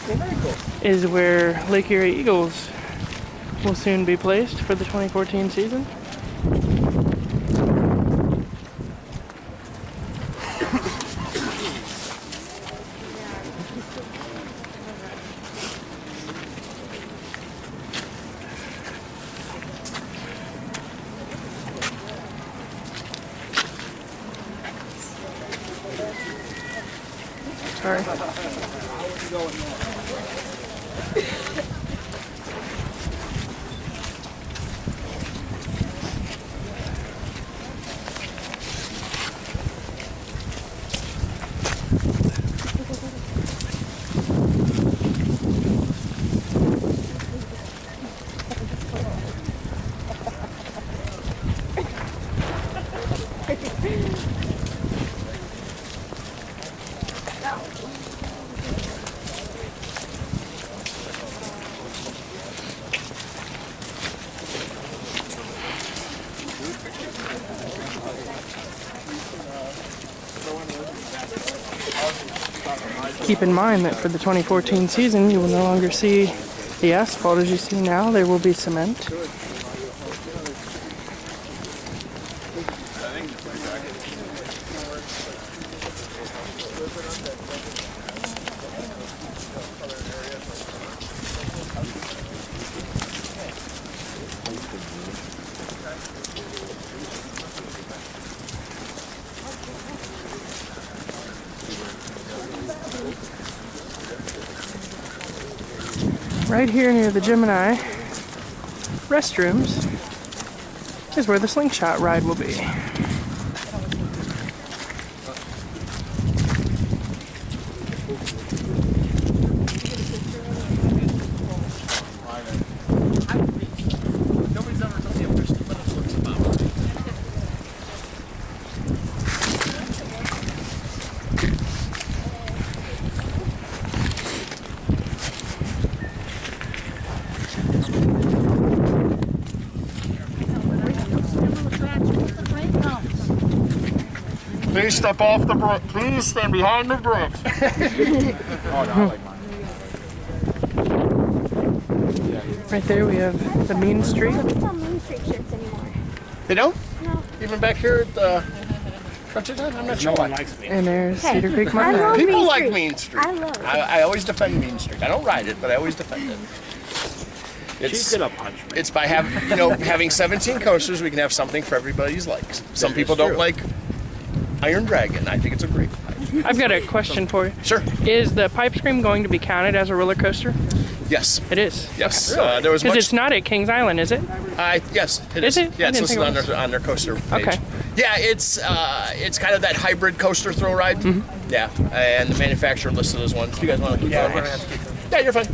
Speaker 3: Very cool.
Speaker 1: is where Lake Erie Eagles will soon be placed for the 2014 season. Sorry. Keep in mind that for the 2014 season, you will no longer see The asphalt, as you see now, there will be cement. Right here near the Gemini restrooms is where the slingshot ride will be.
Speaker 3: Nobody's ever told me a fish minutes looks about. Please step off the brick. Please stand behind the brick.
Speaker 5: Oh, no, I like mine.
Speaker 1: Right there we have the Mean Street.
Speaker 10: They don't sell Main Street shirts anymore.
Speaker 3: They don't?
Speaker 10: No.
Speaker 3: Even back here at the country time? I'm not sure.
Speaker 5: No one likes me.
Speaker 1: And there's Cedar Creek
Speaker 10: I love
Speaker 1: Market.
Speaker 3: People
Speaker 10: Main
Speaker 3: like
Speaker 10: Street.
Speaker 3: Mean Street.
Speaker 10: I love it.
Speaker 3: I always defend Mean Street. I don't ride it, but I always defend it.
Speaker 8: She's gonna punch me.
Speaker 3: It's by having 17 coasters, we can have something for everybody's likes. Some people don't like Iron Dragon. I think it's a great ride.
Speaker 1: I've got a question for you.
Speaker 3: Sure.
Speaker 1: Is the Pipe Scream going to be counted as a roller coaster?
Speaker 3: Yes.
Speaker 1: It is.
Speaker 3: Yes. There was
Speaker 1: Because
Speaker 3: much.
Speaker 1: it's not at Kings Island, is it?
Speaker 3: Yes, it
Speaker 1: Is
Speaker 3: is.
Speaker 1: it?
Speaker 3: Yeah,
Speaker 1: I
Speaker 3: it's
Speaker 1: didn't think
Speaker 3: listed
Speaker 1: it was.
Speaker 3: on their coaster page.
Speaker 1: Okay.
Speaker 3: Yeah, it's kind of that hybrid coaster throw ride.
Speaker 1: Mm-hmm.
Speaker 3: Yeah, and the manufacturer listed as one. Do you guys want to keep going? Yeah, you're fine.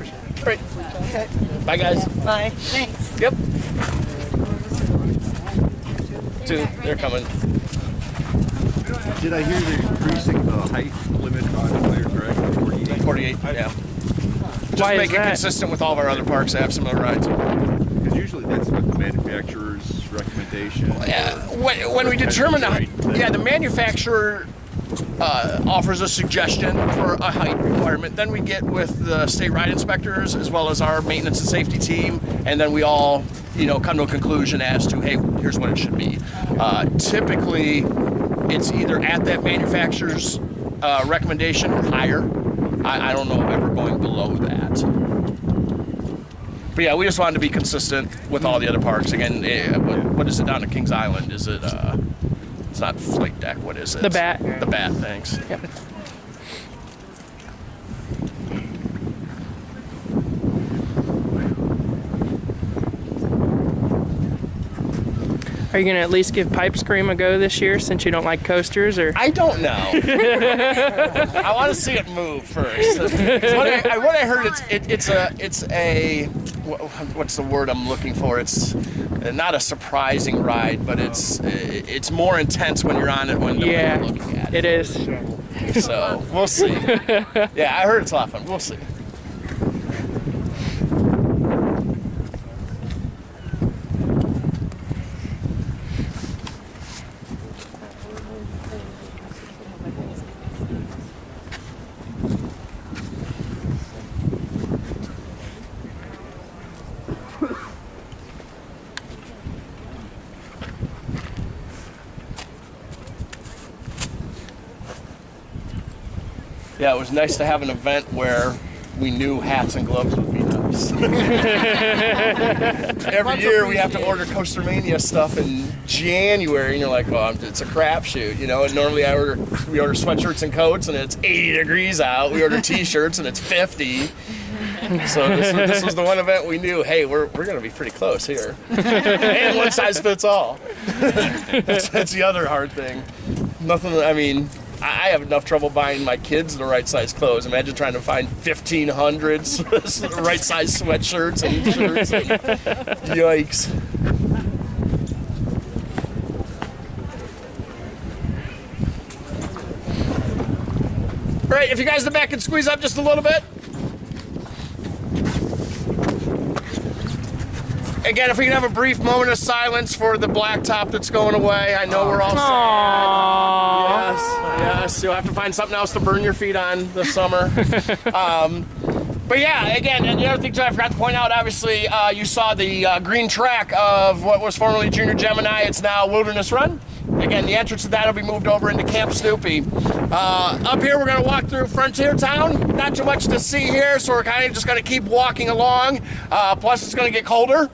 Speaker 3: Great.
Speaker 4: Okay.
Speaker 3: Bye, guys.
Speaker 4: Bye. Thanks.
Speaker 3: Yep. They're coming.
Speaker 7: Did I hear they're increasing the height limit on Iron Dragon to 48?
Speaker 3: 48. Yeah. Just
Speaker 1: Why is
Speaker 3: make it
Speaker 1: that?
Speaker 3: consistent with all of our other parks that have similar rides.
Speaker 7: Because usually that's what the manufacturer's recommendation.
Speaker 3: When we determine the manufacturer offers a suggestion for a height requirement. Then we get with the state ride inspectors as well as our maintenance and safety team, and then we all, come to a conclusion as to, hey, here's what it should be. Typically, it's either at that manufacturer's recommendation or higher. I don't know if ever going below that. But yeah, we just wanted to be consistent with all the other parks. Again, what is it down at Kings Island? Is it? It's not Flight Deck. What is it?
Speaker 1: The Bat.
Speaker 3: The Bat. Thanks.
Speaker 1: Yep. Are you going to at least give Pipe Scream a go this year since you don't like coasters? Or
Speaker 3: I don't know. I want to see it move first. What I heard, it's a what's the word I'm looking for? It's not a surprising ride, but it's more intense when you're on it when you're looking at it.
Speaker 1: It is.
Speaker 3: So we'll see. Yeah, I heard it's a lot of fun. We'll see. Yeah, it was nice to have an event where we knew hats and gloves would be nice. Every year we have to order Coaster Mania stuff in January, and you're like, oh, it's a crapshoot, And normally we order sweatshirts and coats, and it's 80 degrees out. We order T-shirts, and it's 50. So this was the one event we knew, hey, we're going to be pretty close here. And one size fits all. That's the other hard thing. I have enough trouble buying my kids the right size clothes. Imagine trying to find 1,500 right size sweatshirts and shirts. Yikes. All right, if you guys in the back can squeeze up just a little bit. Again, if we can have a brief moment of silence for the blacktop that's going away. I know we're all sad. Yes, you'll have to find something else to burn your feet on this summer. But yeah, again, and the other thing too, I forgot to point out, obviously, you saw the green track of what was formerly Junior Gemini. It's now Wilderness Run. Again, the entrance to that will be moved over into Camp Snoopy. Up here, we're going to walk through Frontier Town. Not too much to see here, so we're kind of just going to keep walking along. Plus, it's going to get colder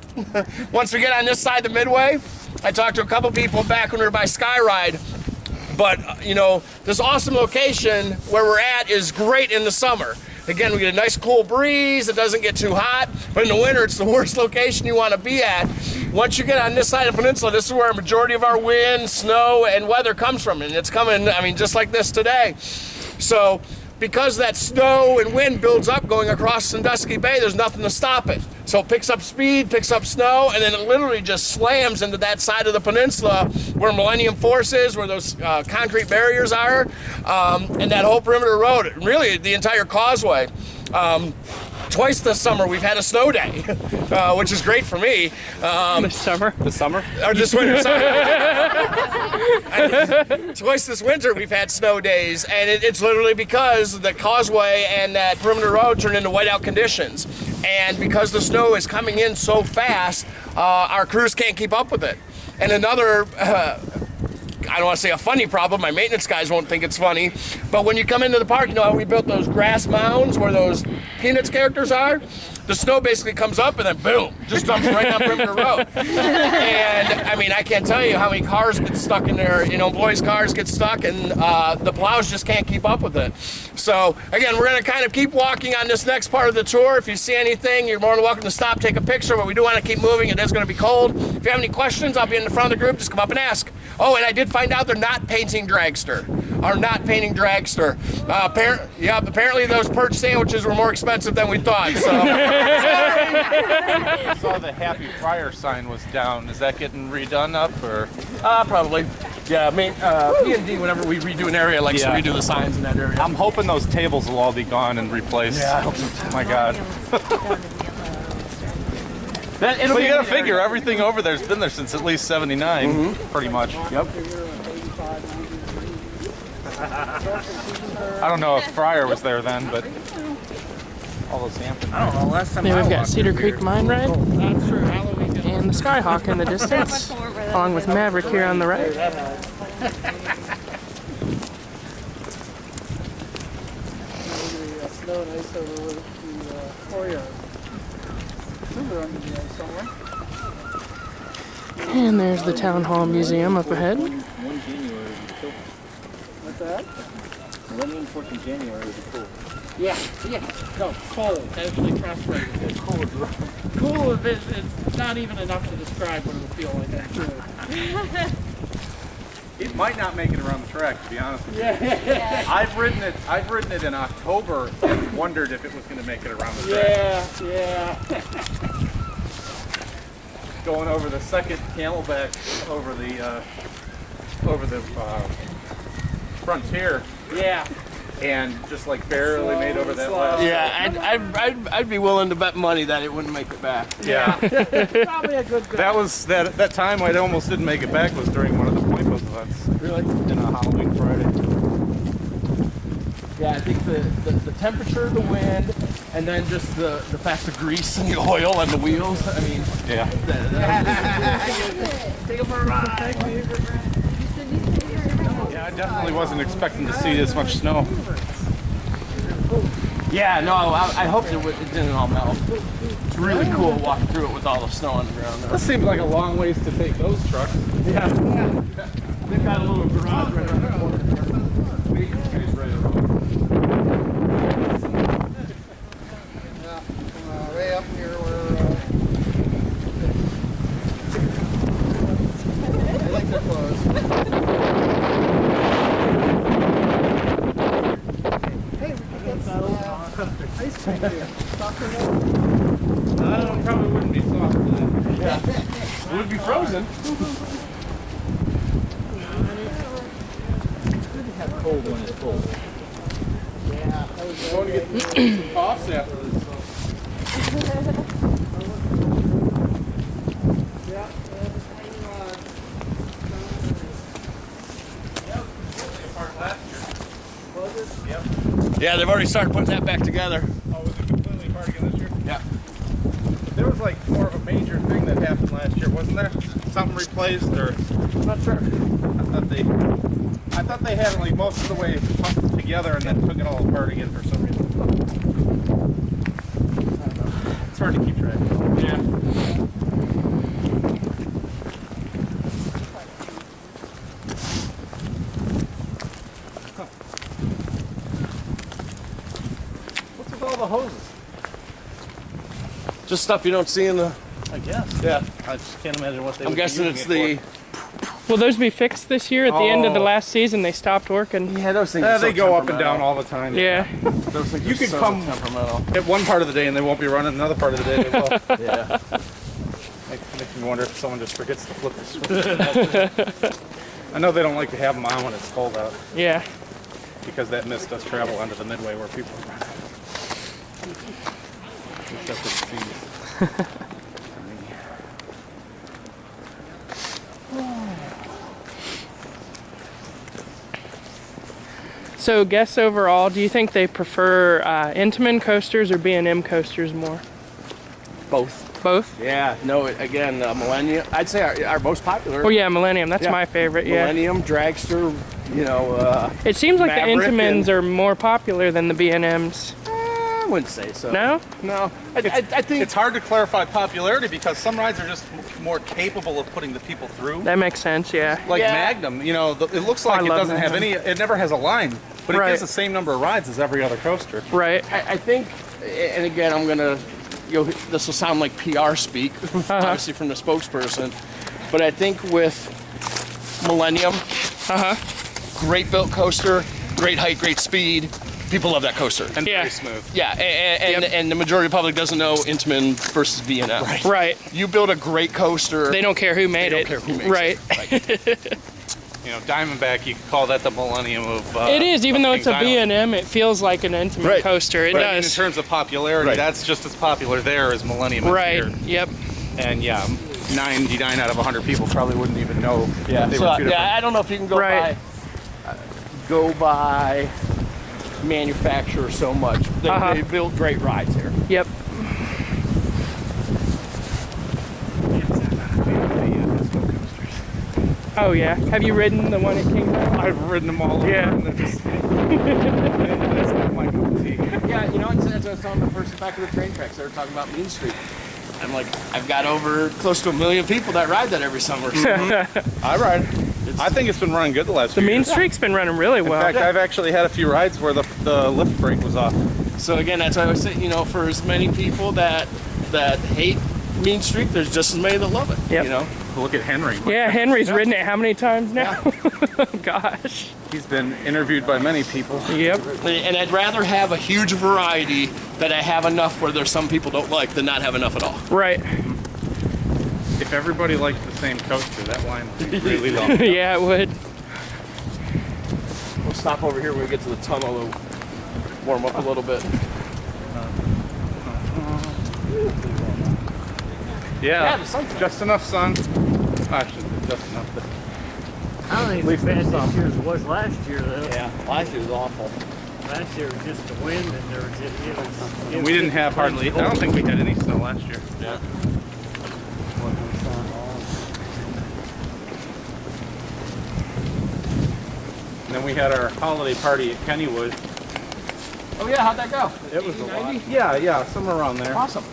Speaker 3: once we get on this side of the Midway. I talked to a couple people back when we were by Skyride. But, you know, this awesome location where we're at is great in the summer. Again, we get a nice cool breeze. It doesn't get too hot. But in the winter, it's the worst location you want to be at. Once you get on this side of the peninsula, this is where a majority of our wind, snow, and weather comes from. And it's coming, I mean, just like this today. So because that snow and wind builds up going across Sandusky Bay, there's nothing to stop it. So it picks up speed, picks up snow, and then it literally just slams into that side of the peninsula where Millennium Force is, where those concrete barriers are, and that whole perimeter road, really the entire causeway. Twice this summer we've had a snow day, which is great for me.
Speaker 1: This summer?
Speaker 5: This summer?
Speaker 3: Or this winter, sorry. Twice this winter we've had snow days, and it's literally because the causeway and that perimeter road turned into whiteout conditions. And because the snow is coming in so fast, our crews can't keep up with it. And another, I don't want to say a funny problem, my maintenance guys won't think it's funny, but when you come into the park, you know how we built those grass mounds where those Peanuts characters are? The snow basically comes up and then boom, just dumps right down Perimeter Road. And I mean, I can't tell you how many cars get stuck in there, you know, employees' cars get stuck and the plows just can't keep up with it. So again, we're gonna kind of keep walking on this next part of the tour. If you see anything, you're more than welcome to stop, take a picture, but we do want to keep moving. It is gonna be cold. If you have any questions, I'll be in the front of the group, just come up and ask. Oh, and I did find out they're not painting Dragster. Apparently those perch sandwiches were more expensive than we thought, so.
Speaker 5: I saw the Happy Friar sign was down. Is that getting redone up, or?
Speaker 3: Probably. Yeah, I mean, P&D, whenever we redo an area, likes to redo the signs in that area.
Speaker 5: I'm hoping those tables will all be gone and replaced.
Speaker 3: Yeah, I hope so.
Speaker 5: My God. Well, you gotta figure everything over there's been there since at least '79, pretty much.
Speaker 3: Yep.
Speaker 5: I don't know if Fryer was there then, but all those Hampton.
Speaker 3: I don't know, last time
Speaker 1: Then
Speaker 3: I
Speaker 1: we've got
Speaker 3: walked
Speaker 1: Cedar
Speaker 3: through
Speaker 1: Creek
Speaker 3: here.
Speaker 1: Mine Ride
Speaker 3: That's true, Halloween.
Speaker 1: and the Skyhawk in the distance, along with Maverick here on the right.
Speaker 2: Snow and ice over with the courtyard. They're under the ice somewhere.
Speaker 1: And there's the Town Hall Museum up ahead.
Speaker 2: What's that?
Speaker 8: Millennium Force in January would be cool.
Speaker 9: Yeah. No, cold. Actually translated. It's cold. Cool is it's not even enough to describe what it'll feel like actually.
Speaker 5: It might not make it around the track, to be honest with you. I've ridden it in October and wondered if it was going to make it around the track.
Speaker 9: Yeah.
Speaker 5: Going over the second camelback over the frontier.
Speaker 9: Yeah.
Speaker 5: And just like barely made over that last.
Speaker 3: Yeah, I'd be willing to bet money that it wouldn't make it back.
Speaker 5: Yeah.
Speaker 9: Probably a good
Speaker 5: That was that time I almost didn't make it back was during one of the Pointbuzz events.
Speaker 3: Really?
Speaker 5: In a Halloween Friday.
Speaker 3: Yeah, I think the temperature, the wind, and then just the fact of grease and the oil and the wheels. I mean,
Speaker 5: Yeah.
Speaker 3: Take it for a ride.
Speaker 5: Yeah, I definitely wasn't expecting to see this much snow.
Speaker 3: Yeah, no, I hoped it didn't all melt. It's really cool walking through it with all the snow on the ground.
Speaker 5: This seems like a long ways to take those trucks.
Speaker 3: Yeah. They've got a little garage right around the corner.
Speaker 2: Way up here where I like their clothes. Hey, we could get some ice cream here. Softer than
Speaker 5: Probably wouldn't be soft for that.
Speaker 3: Yeah. It would be frozen.
Speaker 5: Cold when it's cold. Yeah. I was going to get some coughs after this.
Speaker 3: Yeah, they've already started putting that back together.
Speaker 5: Oh, was it completely There was like more of a major thing that happened last year, wasn't there? Something replaced, or
Speaker 1: I'm not sure.
Speaker 5: I thought they had it like most of the way put together and then took it all apart again for some reason. It's hard to keep track of.
Speaker 3: Yeah.
Speaker 5: What's with all the hoses?
Speaker 3: Just stuff you don't see in the.
Speaker 5: I guess.
Speaker 3: Yeah.
Speaker 5: I just can't imagine what they.
Speaker 3: I'm
Speaker 5: would be
Speaker 3: guessing
Speaker 5: using
Speaker 3: it's
Speaker 5: it
Speaker 3: the.
Speaker 5: for.
Speaker 1: Will those be fixed this year? At the end of the
Speaker 5: Oh.
Speaker 1: last season, they stopped working.
Speaker 3: Yeah, those things.
Speaker 5: They go up and down all the time.
Speaker 1: Yeah.
Speaker 3: Those things
Speaker 5: You
Speaker 3: are
Speaker 5: could
Speaker 3: so
Speaker 5: come
Speaker 3: temperamental.
Speaker 5: at one part of the day and they won't be running. Another part of the day they will.
Speaker 3: Yeah.
Speaker 5: Makes me wonder if someone just forgets to flip the switch. I know they don't like to have them on when it's cold out
Speaker 1: Yeah.
Speaker 5: because that mist does travel onto the midway where people are. Except for the seas.
Speaker 1: So, guess overall, do you think they prefer Intamin coasters or B&M coasters more?
Speaker 3: Both.
Speaker 1: Both?
Speaker 3: Yeah. No. Again, Millennium. I'd say our most popular.
Speaker 1: Oh yeah, Millennium. That's
Speaker 3: Yeah.
Speaker 1: my favorite. Yeah.
Speaker 3: Millennium, Dragster. You know.
Speaker 1: It seems like
Speaker 3: Maverick
Speaker 1: the Intamins
Speaker 3: and-
Speaker 1: are more popular than the B&Ms.
Speaker 3: I wouldn't say so.
Speaker 1: No?
Speaker 3: No. I think
Speaker 5: It's hard to clarify popularity because some rides are just more capable of putting the people through.
Speaker 1: That makes sense. Yeah.
Speaker 5: Like
Speaker 3: Yeah.
Speaker 5: Magnum, you know, it looks like
Speaker 1: I
Speaker 5: it
Speaker 1: love
Speaker 5: doesn't have
Speaker 1: Magnum.
Speaker 5: any, it never has a line, but it
Speaker 1: Right.
Speaker 5: gives the same number of rides as every other coaster.
Speaker 1: Right.
Speaker 3: I think, and again, I'm gonna, this will sound like PR speak, obviously from the spokesperson, but I think with Millennium, great built coaster, great height, great speed. People love that coaster.
Speaker 5: And
Speaker 1: Yeah.
Speaker 5: very smooth.
Speaker 3: Yeah, and the majority of the public doesn't know Intamin versus B&M. Right.
Speaker 1: Right.
Speaker 3: You build a great coaster.
Speaker 1: They don't care who made
Speaker 3: don't
Speaker 1: it.
Speaker 3: care who makes
Speaker 1: right.
Speaker 3: it.
Speaker 5: You know, Diamondback, you could call that the Millennium of.
Speaker 1: It is, even
Speaker 5: of
Speaker 1: though it's a
Speaker 5: Kings Island.
Speaker 1: B&M, it feels like an Intamin
Speaker 3: Right.
Speaker 1: coaster. It
Speaker 5: But I mean, in
Speaker 1: does.
Speaker 5: terms of popularity,
Speaker 3: Right.
Speaker 5: that's just as popular there as Millennium is
Speaker 1: Right.
Speaker 5: here.
Speaker 1: Yep.
Speaker 5: And yeah, 99 out of 100 people probably wouldn't even know
Speaker 3: Yeah,
Speaker 5: they
Speaker 3: so,
Speaker 5: were two different.
Speaker 3: yeah, I don't know if you can
Speaker 1: Right.
Speaker 3: go by manufacturer so much. They build great rides here.
Speaker 1: Yep. Oh yeah. Have you ridden the one at King Island?
Speaker 5: I've ridden them all over,
Speaker 1: Yeah.
Speaker 5: and they're just, that's not my cup of tea.
Speaker 3: Yeah, you know, as I was telling the person back at the train tracks, they were talking about Main Street. I'm like, I've got over close to 1 million people that ride that every summer.
Speaker 5: I ride it. I think it's been running good the last
Speaker 1: The
Speaker 5: few
Speaker 1: Mean
Speaker 5: years.
Speaker 1: Streak's been running really
Speaker 5: In
Speaker 1: well.
Speaker 5: fact, I've actually had a few rides where the lift brake was off.
Speaker 3: So again, that's why I was saying, you know, for as many people that hate Mean Street, there's just as many that love it.
Speaker 1: Yep.
Speaker 3: You know,
Speaker 5: Look at Henry.
Speaker 1: Yeah, Henry's ridden it how many times now? Oh, gosh.
Speaker 5: He's been interviewed by many people.
Speaker 1: Yep.
Speaker 3: and I'd rather have a huge variety that I have enough where there's some people don't like than not have enough at all.
Speaker 1: Right.
Speaker 5: If everybody liked the same coaster, that line would be really long.
Speaker 1: Yeah, it would.
Speaker 3: We'll stop over here when we get to the tunnel to warm up a little bit.
Speaker 5: Yeah,
Speaker 3: the sun's
Speaker 5: just enough sun. Actually, just enough.
Speaker 11: I don't think it's as bad this year as it was last year, though.
Speaker 3: Yeah, last year was awful.
Speaker 11: Last year was just the wind, and there was just, it was.
Speaker 5: And we didn't have hardly, I don't think we had any snow last year.
Speaker 3: Yeah.
Speaker 5: And then we had our holiday party at Kennywood.
Speaker 3: Oh yeah, how'd that go?
Speaker 5: It was a lot. Yeah, somewhere around there.
Speaker 3: Awesome.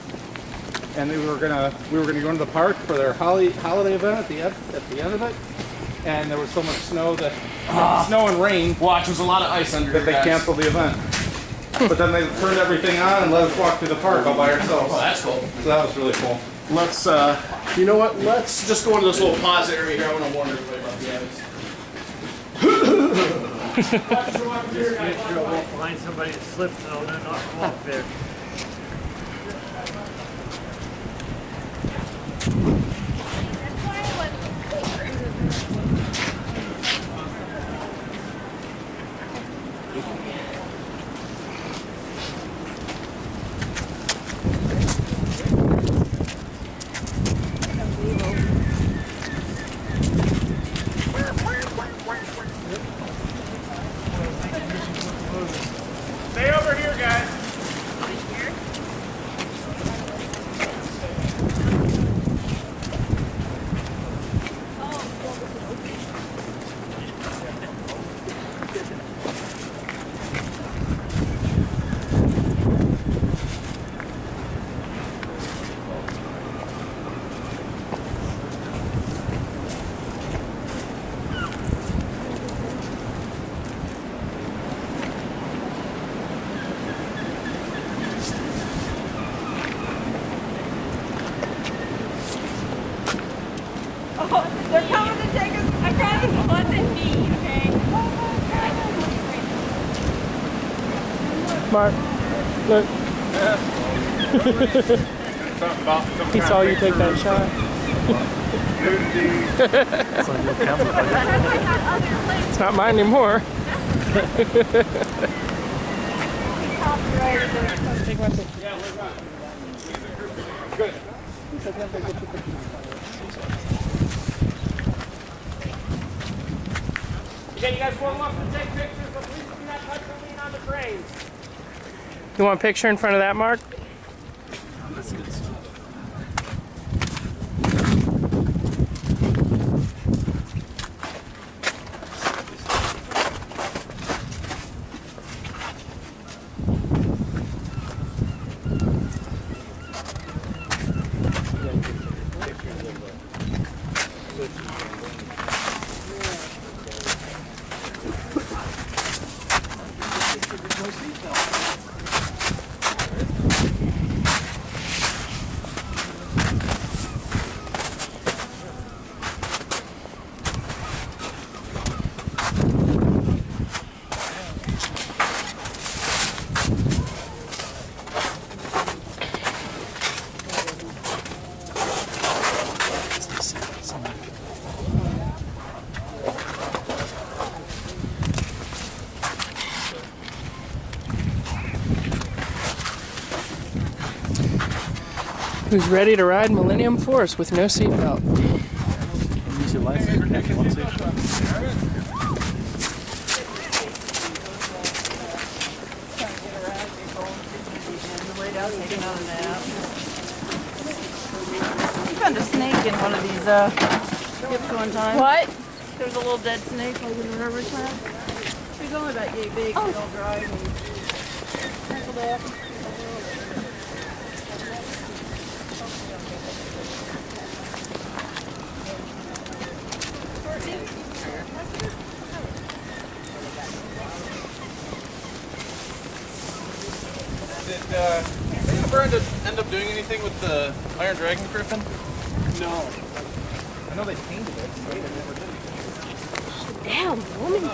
Speaker 5: And we were gonna go into the park for their holiday event at the end of it. And there was so much snow that snow and rain
Speaker 3: Watch, there's a lot of ice under
Speaker 5: that
Speaker 3: here,
Speaker 5: they
Speaker 3: guys.
Speaker 5: canceled the event. But then they turned everything on and let us walk through the park all by ourselves.
Speaker 3: Oh, that's cool.
Speaker 5: So that was really cool.
Speaker 3: Let's, you know what? Let's just go into this little pause area here. I want to warn everybody about the ice.
Speaker 11: Just make sure I won't find somebody that slips, and I'll not walk there.
Speaker 5: Stay over here, guys.
Speaker 1: Mark, look. He saw you take that shot. It's not mine anymore. Take my picture.
Speaker 5: Good.
Speaker 3: Okay, you guys warm up and take pictures, but please do not touch or lean on the frame.
Speaker 1: You want a picture in front of that, Mark? Who's ready to ride Millennium Force with no seatbelt?
Speaker 8: Use your license.
Speaker 6: We found a snake in one of these skips one time.
Speaker 10: What?
Speaker 6: There was a little dead snake like in the river trap. He was only about yay big, oh. All dried and wrinkled up.
Speaker 5: Did they ever end up doing anything with the Iron Dragon Griffin? No. I know they painted it, but they never did anything.
Speaker 10: Damn, woman.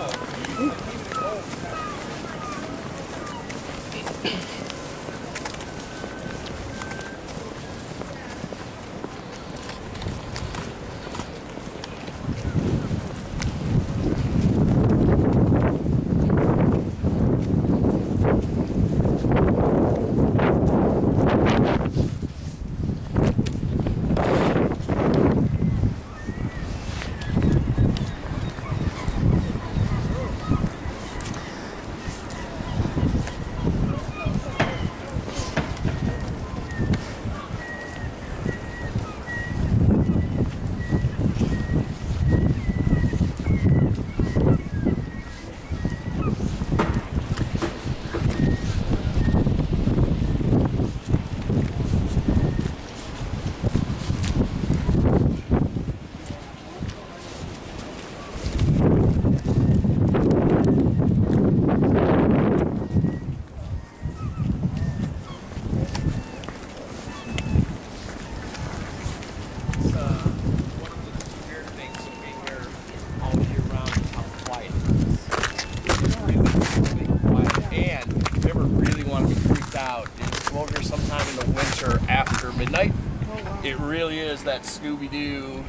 Speaker 3: It really is that Scooby-Doo,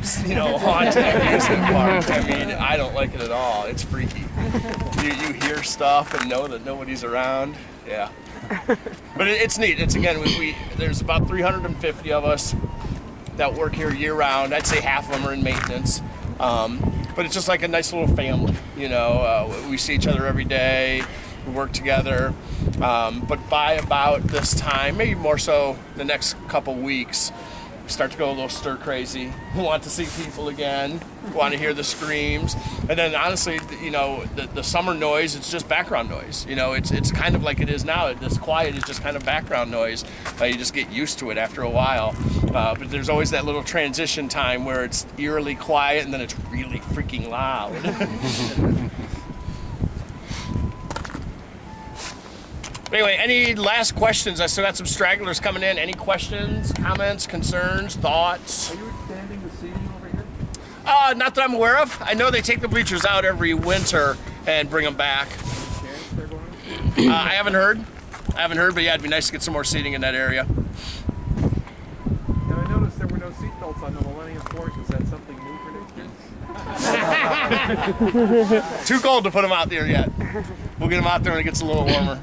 Speaker 3: haunted amusement park. I mean, I don't like it at all. It's freaky. You hear stuff and know that nobody's around. Yeah. But it's neat. It's again, there's about 350 of us that work here year-round. I'd say half of them are in maintenance. But it's just like a nice little family. We see each other every day. We work together. But by about this time, maybe more so the next couple weeks, we start to go a little stir crazy. We want to see people again. We want to hear the screams. And then honestly, the summer noise, it's just background noise. It's kind of like it is now. This quiet is just kind of background noise. You just get used to it after a while. But there's always that little transition time where it's eerily quiet and then it's really freaking loud. Anyway, any last questions? I still got some stragglers coming in. Any questions, comments, concerns, thoughts?
Speaker 5: Are you expanding the seating over here?
Speaker 3: Not that I'm aware of. I know they take the bleachers out every winter and bring them back. I haven't heard. I haven't heard, but yeah, it'd be nice to get some more seating in that area.
Speaker 7: And I noticed there were no seatbelts on the Millennium Force. Is that something new for next year?
Speaker 3: Too cold to put them out there yet. We'll get them out there when it gets a little warmer.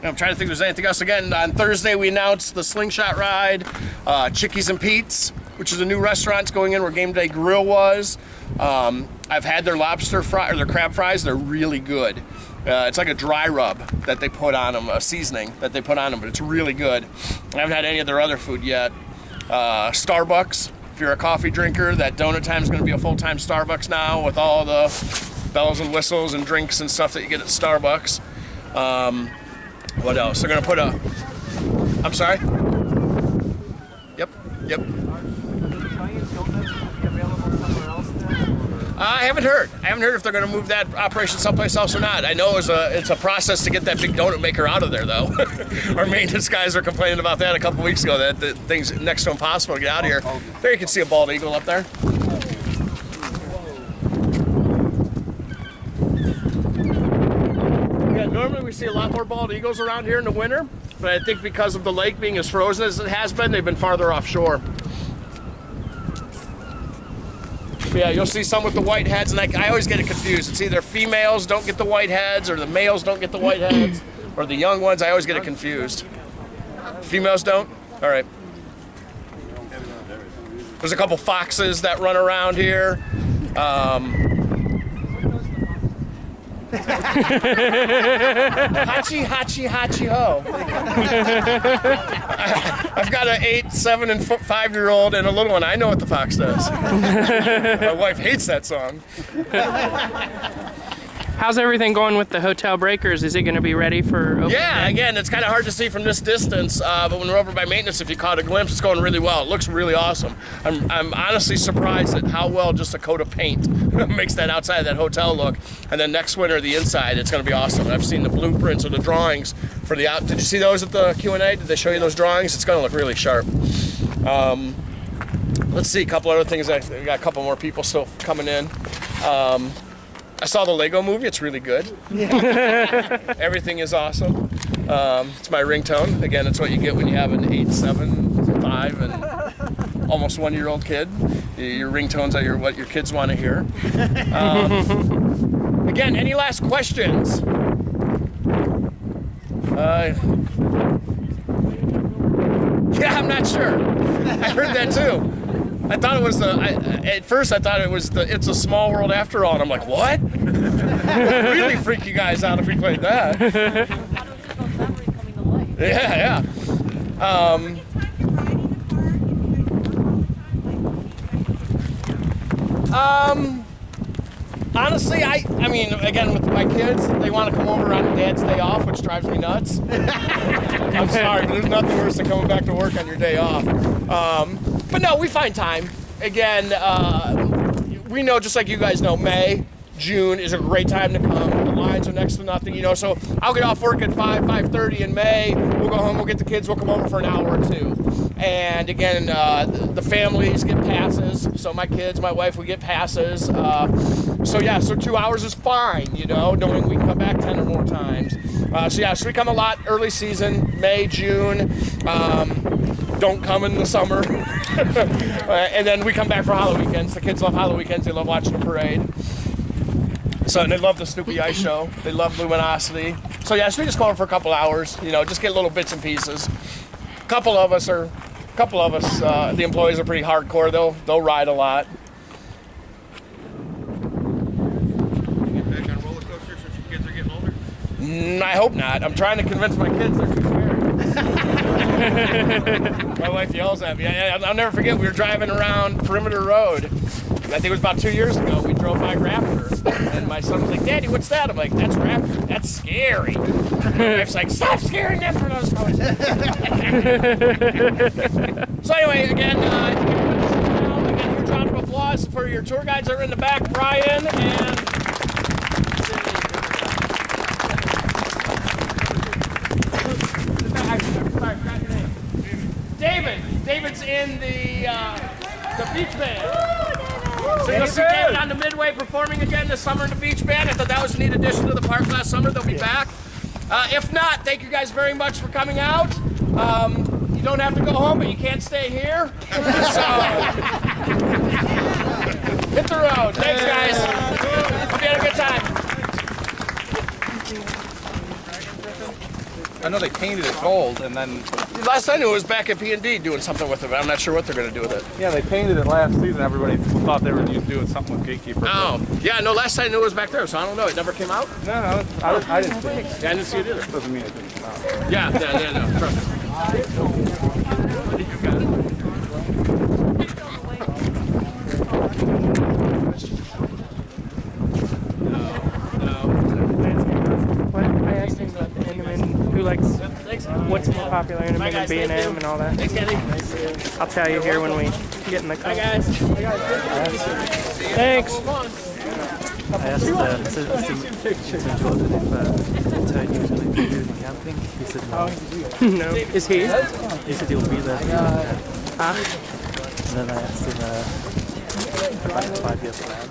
Speaker 3: I'm trying to think if there's anything else. Again, on Thursday we announced the Slingshot Ride, Chickies and Pete's, which is a new restaurant going in where Game Day Grill was. I've had their lobster fry or their crab fries. They're really good. It's like a dry rub that they put on them, a seasoning that they put on them, but it's really good. I haven't had any of their other food yet. Starbucks, if you're a coffee drinker, that donut time is going to be a full-time Starbucks now with all the bells and whistles and drinks and stuff that you get at Starbucks. What else? They're going to put a... I'm sorry? Yep. I haven't heard. I haven't heard if they're going to move that operation someplace else or not. I know it's a process to get that big donut maker out of there, though. Our maintenance guys were complaining about that a couple weeks ago, that the thing's next to impossible to get out of here. There you can see a bald eagle up there. Yeah, normally we see a lot more bald eagles around here in the winter, but I think because of the lake being as frozen as it has been, they've been farther offshore. Yeah, you'll see some with the white heads, and I always get it confused. It's either females don't get the white heads, or the males don't get the white heads, or the young ones. I always get it confused. Females don't? All right. There's a couple foxes that run around here. Hachi, hachi, hachi, ho. I've got an 8, 7, and 5-year-old and a little one. I know what the fox does. My wife hates that song.
Speaker 1: How's everything going with the Hotel Breakers? Is it going to be ready for opening?
Speaker 3: Yeah, again, it's kind of hard to see from this distance, but when we're over by maintenance, if you caught a glimpse, it's going really well. It looks really awesome. I'm honestly surprised at how well just a coat of paint makes that outside of that hotel look. And then next winter, the inside, it's going to be awesome. I've seen the blueprints or the drawings for the out. Did you see those at the Q&A? Did they show you those drawings? It's going to look really sharp. Let's see, a couple other things. We got a couple more people still coming in. I saw the Lego movie. It's really good. Everything is awesome. It's my ringtone. Again, it's what you get when you have an 8, 7, 5, and almost 1-year-old kid. Your ringtones are what your kids want to hear. Again, any last questions? Yeah, I'm not sure. I heard that too. I thought it was at first I thought it was It's a Small World After All, and I'm like, what? Really freak you guys out if we played that. Yeah. Honestly, I mean, again, with my kids, they want to come over on Dad's day off, which drives me nuts. I'm sorry, but there's nothing worse than coming back to work on your day off. But no, we find time. Again, we know, just like you guys know, May, June is a great time to come. The lines are next to nothing, you know, so I'll get off work at 5:30 in May. We'll go home, we'll get the kids, we'll come over for an hour or two. And again, the families get passes. So my kids, my wife, we get passes. So 2 hours is fine, you know, knowing we can come back 10 or more times. So we come a lot early season, May, June. Don't come in the summer. And then we come back for Halloween weekends. The kids love Halloween weekends. They love watching the parade. So they love the Snoopy Ice Show. They love Luminosity. So we just go over for a couple hours, you know, just get little bits and pieces. A couple of us, the employees are pretty hardcore. They'll ride a lot.
Speaker 7: You get back on roller coasters since your kids are getting older?
Speaker 3: I hope not. I'm trying to convince my kids they're too scary. My wife yells at me. I'll never forget, we were driving around Perimeter Road. I think it was about 2 years ago. We drove by Raptor. And my son was like, Daddy, what's that? I'm like, that's Raptor. That's scary. My wife's like, stop scaring them for those toys. So anyway, again, I think everybody's around. Again, huge round of applause for your tour guides that are in the back, Brian and... David's in the beach band. So you'll see David on the Midway performing again this summer in the beach band. I thought that was a neat addition to the park last summer. They'll be back. If not, thank you guys very much for coming out. You don't have to go home, but you can't stay here. So hit the road. Thanks, guys. Hope you had a good time.
Speaker 5: I know they painted it gold, and then
Speaker 3: Last I knew, it was back at P&D doing something with it, but I'm not sure what they're going to do with it.
Speaker 5: yeah, they painted it last season. Everybody thought they were doing something with Gatekeeper.
Speaker 3: Oh, yeah, no, last I knew it was back there, so I don't know. It never came out?
Speaker 5: No, I didn't see it.
Speaker 3: Yeah, I didn't see it either.
Speaker 5: Doesn't mean it didn't come out.
Speaker 3: Yeah, no, trust me.
Speaker 1: What? I asked him about the Inman, who likes, what's more popular, Inman and B&M and all that.
Speaker 3: Thanks, Kenny.
Speaker 1: I'll tell you here when we get in the car.
Speaker 3: Bye, guys.
Speaker 1: Thanks.
Speaker 12: I asked Jordan if Tony was going to be doing camping. He said no.
Speaker 1: No. Is he?
Speaker 12: He said he'll be there.
Speaker 1: Huh?
Speaker 12: And then I asked him about 5 years plan.